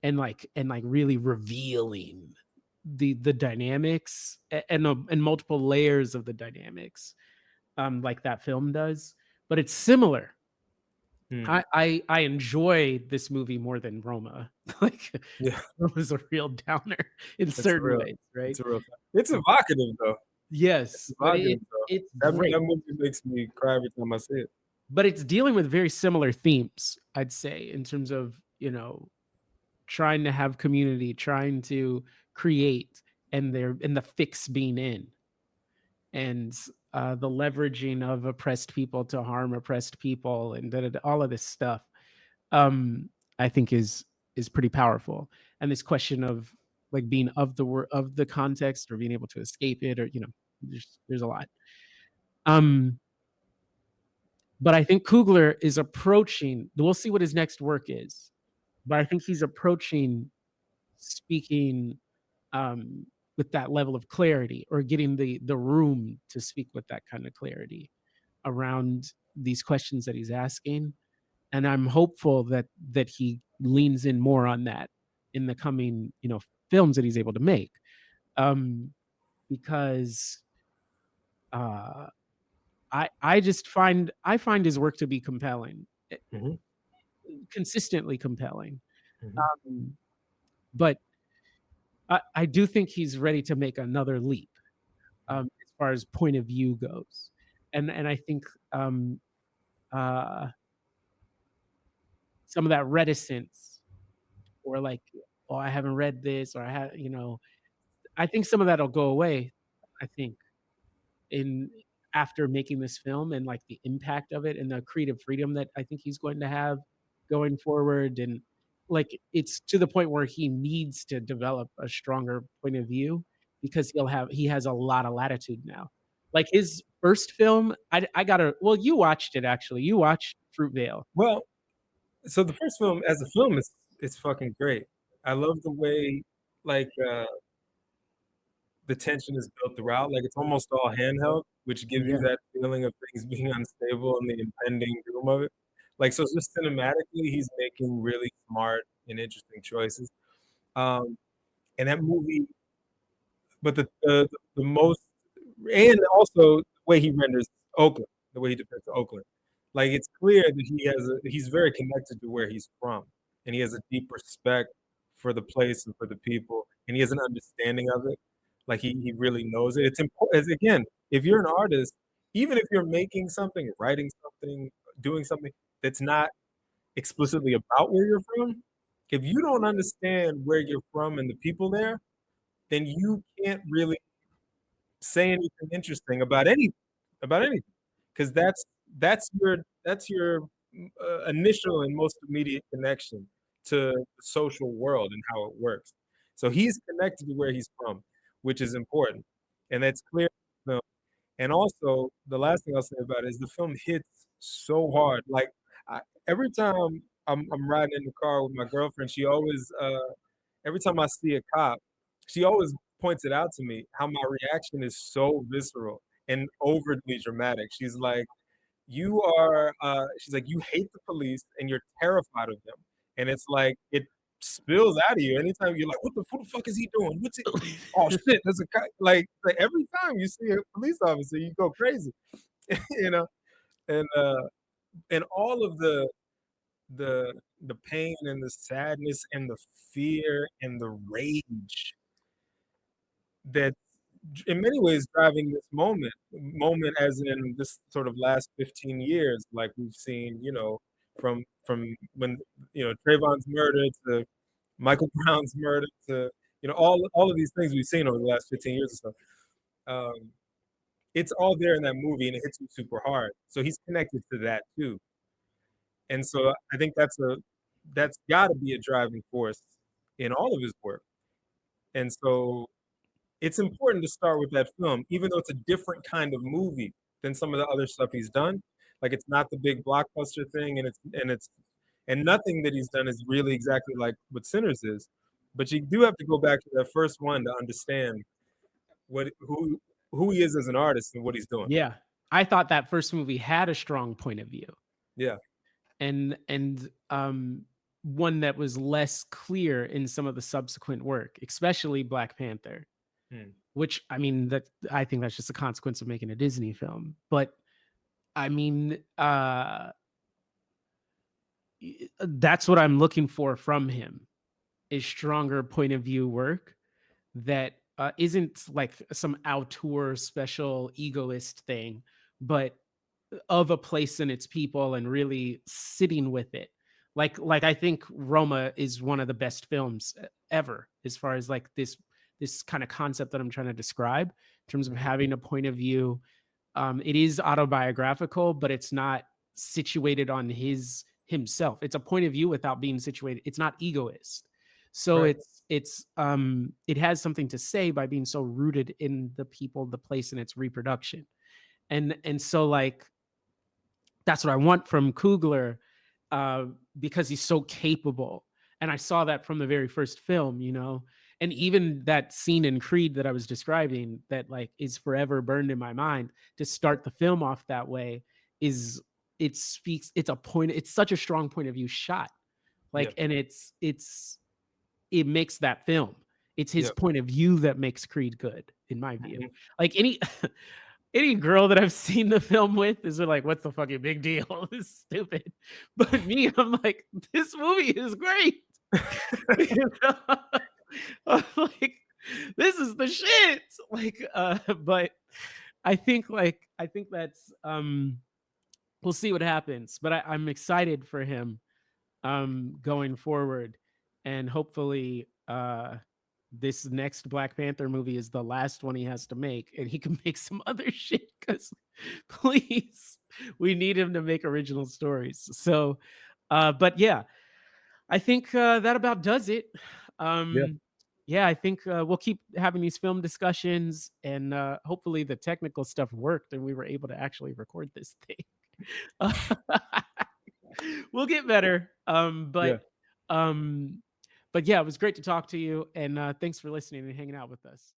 and like really revealing the dynamics and multiple layers of the dynamics, like that film does. But it's similar. Mm. I enjoy this movie more than Roma. Like Yeah, Roma's a real downer in it's a certain real, ways, right? it's a real. It's evocative though. It's Yes, but evocative though. it's That great. movie makes me cry every time I see it. But it's dealing with very similar themes, I'd say, in terms of, trying to have community, trying to create, and the fix being in, and the leveraging of oppressed people to harm oppressed people, and all of this stuff. um I think is pretty powerful. And this question of like being of the context, or being able to escape it, or there's a lot. um but I think Kugler is approaching, we'll see what his next work is, but I think he's approaching speaking, um with that level of clarity, or getting the room to speak with that kind of clarity around these questions that he's asking. And I'm hopeful that he leans in more on that in the coming, films that he's able to make. Because uh I find his work to be compelling, Mhm, consistently compelling. mhm. Um, but I do think he's ready to make another leap, as far as point of view goes. And I think, um, uh, some of that reticence, or like, "Oh, I haven't read this," or I think some of that'll go away, I think, in after making this film, and like the impact of it and the creative freedom that I think he's going to have going forward. And like, it's to the point where he needs to develop a stronger point of view, because he has a lot of latitude now. Like his first film, I gotta well, you watched it actually. You watched Fruitvale. Well, so the first film as a film is it's fucking great. I love the way, like, the tension is built throughout, like, it's almost all handheld, which gives you Yeah. that feeling of things being unstable and the impending doom of it. Like, so just cinematically, he's making really smart and interesting choices. Um, and that movie but the most and also the way he renders Oakland, the way he depicts Oakland. Like, it's clear that he's very connected to where he's from, and he has a deep respect for the place and for the people, and he has an understanding of it. Like, he really knows it. It's important. Again, if you're an artist, even if you're making something, writing something, doing something that's not explicitly about where you're from, if you don't understand where you're from and the people there, then you can't really say anything interesting about anything, because that's your initial and most immediate connection to the social world and how it works. So he's connected to where he's from, which is important, and that's clear in the film. And also, the last thing I'll say about it is the film hits so hard. Like, I, every time I'm riding in the car with my girlfriend, she always every time I see a cop, she always points it out to me how my reaction is so visceral and overly dramatic. She's like, you hate the police and you're terrified of them. And it's like, it spills out of you anytime you're like, what the fuck is he doing? What's it? Oh shit, there's a cop. Like every time you see a police officer, you go crazy, you know? And, and all of the the pain and the sadness and the fear and the rage that in many ways driving this moment as in this sort of last 15 years, like we've seen, from when, Trayvon's murder to Michael Brown's murder to, all of these things we've seen over the last 15 years or so. It's all there in that movie and it hits you super hard. So he's connected to that too. And so I think that's got to be a driving force in all of his work. And so it's important to start with that film, even though it's a different kind of movie than some of the other stuff he's done. Like, it's not the big blockbuster thing, and nothing that he's done is really exactly like what Sinners is. But you do have to go back to that first one to understand what who he is as an artist and what he's doing. Yeah. I thought that first movie had a strong point of view, Yeah. and one that was less clear in some of the subsequent work, especially Black Panther. Hmm. Which, I mean, that I think that's just a consequence of making a Disney film. But I mean, that's what I'm looking for from him, is stronger point of view work that isn't like some auteur special egoist thing, but of a place and its people, and really sitting with it. Like I think Roma is one of the best films ever, as far as like this kind of concept that I'm trying to describe in terms of Mhm. having a point of view. It is autobiographical, but it's not situated on himself. It's a point of view without being situated. It's not egoist. So Right. it has something to say by being so rooted in the people, the place, and its reproduction. And so like, that's what I want from Coogler, uh, because he's so capable. And I saw that from the very first film, And even that scene in Creed that I was describing that like is forever burned in my mind, to start the film off that way is, it speaks, it's a point, it's such a strong point of view shot. Like, Yep. and it makes that film. It's his Yep. point of view that makes Creed good, in my view. Mhm. Like any any girl that I've seen the film with is like, "What's the fucking big deal? This is stupid." But me, I'm like, "This movie is great." You know? I'm like, "This is the shit." Like, but I think that's we'll see what happens. But I'm excited for him going forward, and hopefully this next Black Panther movie is the last one he has to make, and he can make some other shit, because please, we need him to make original stories. So but yeah, I think that about does it. Yeah. Yeah, I think we'll keep having these film discussions, and hopefully the technical stuff worked and we were able to actually record this thing. We'll get better. Yeah. Um, but yeah, it was great to talk to you, and thanks for listening and hanging out with us.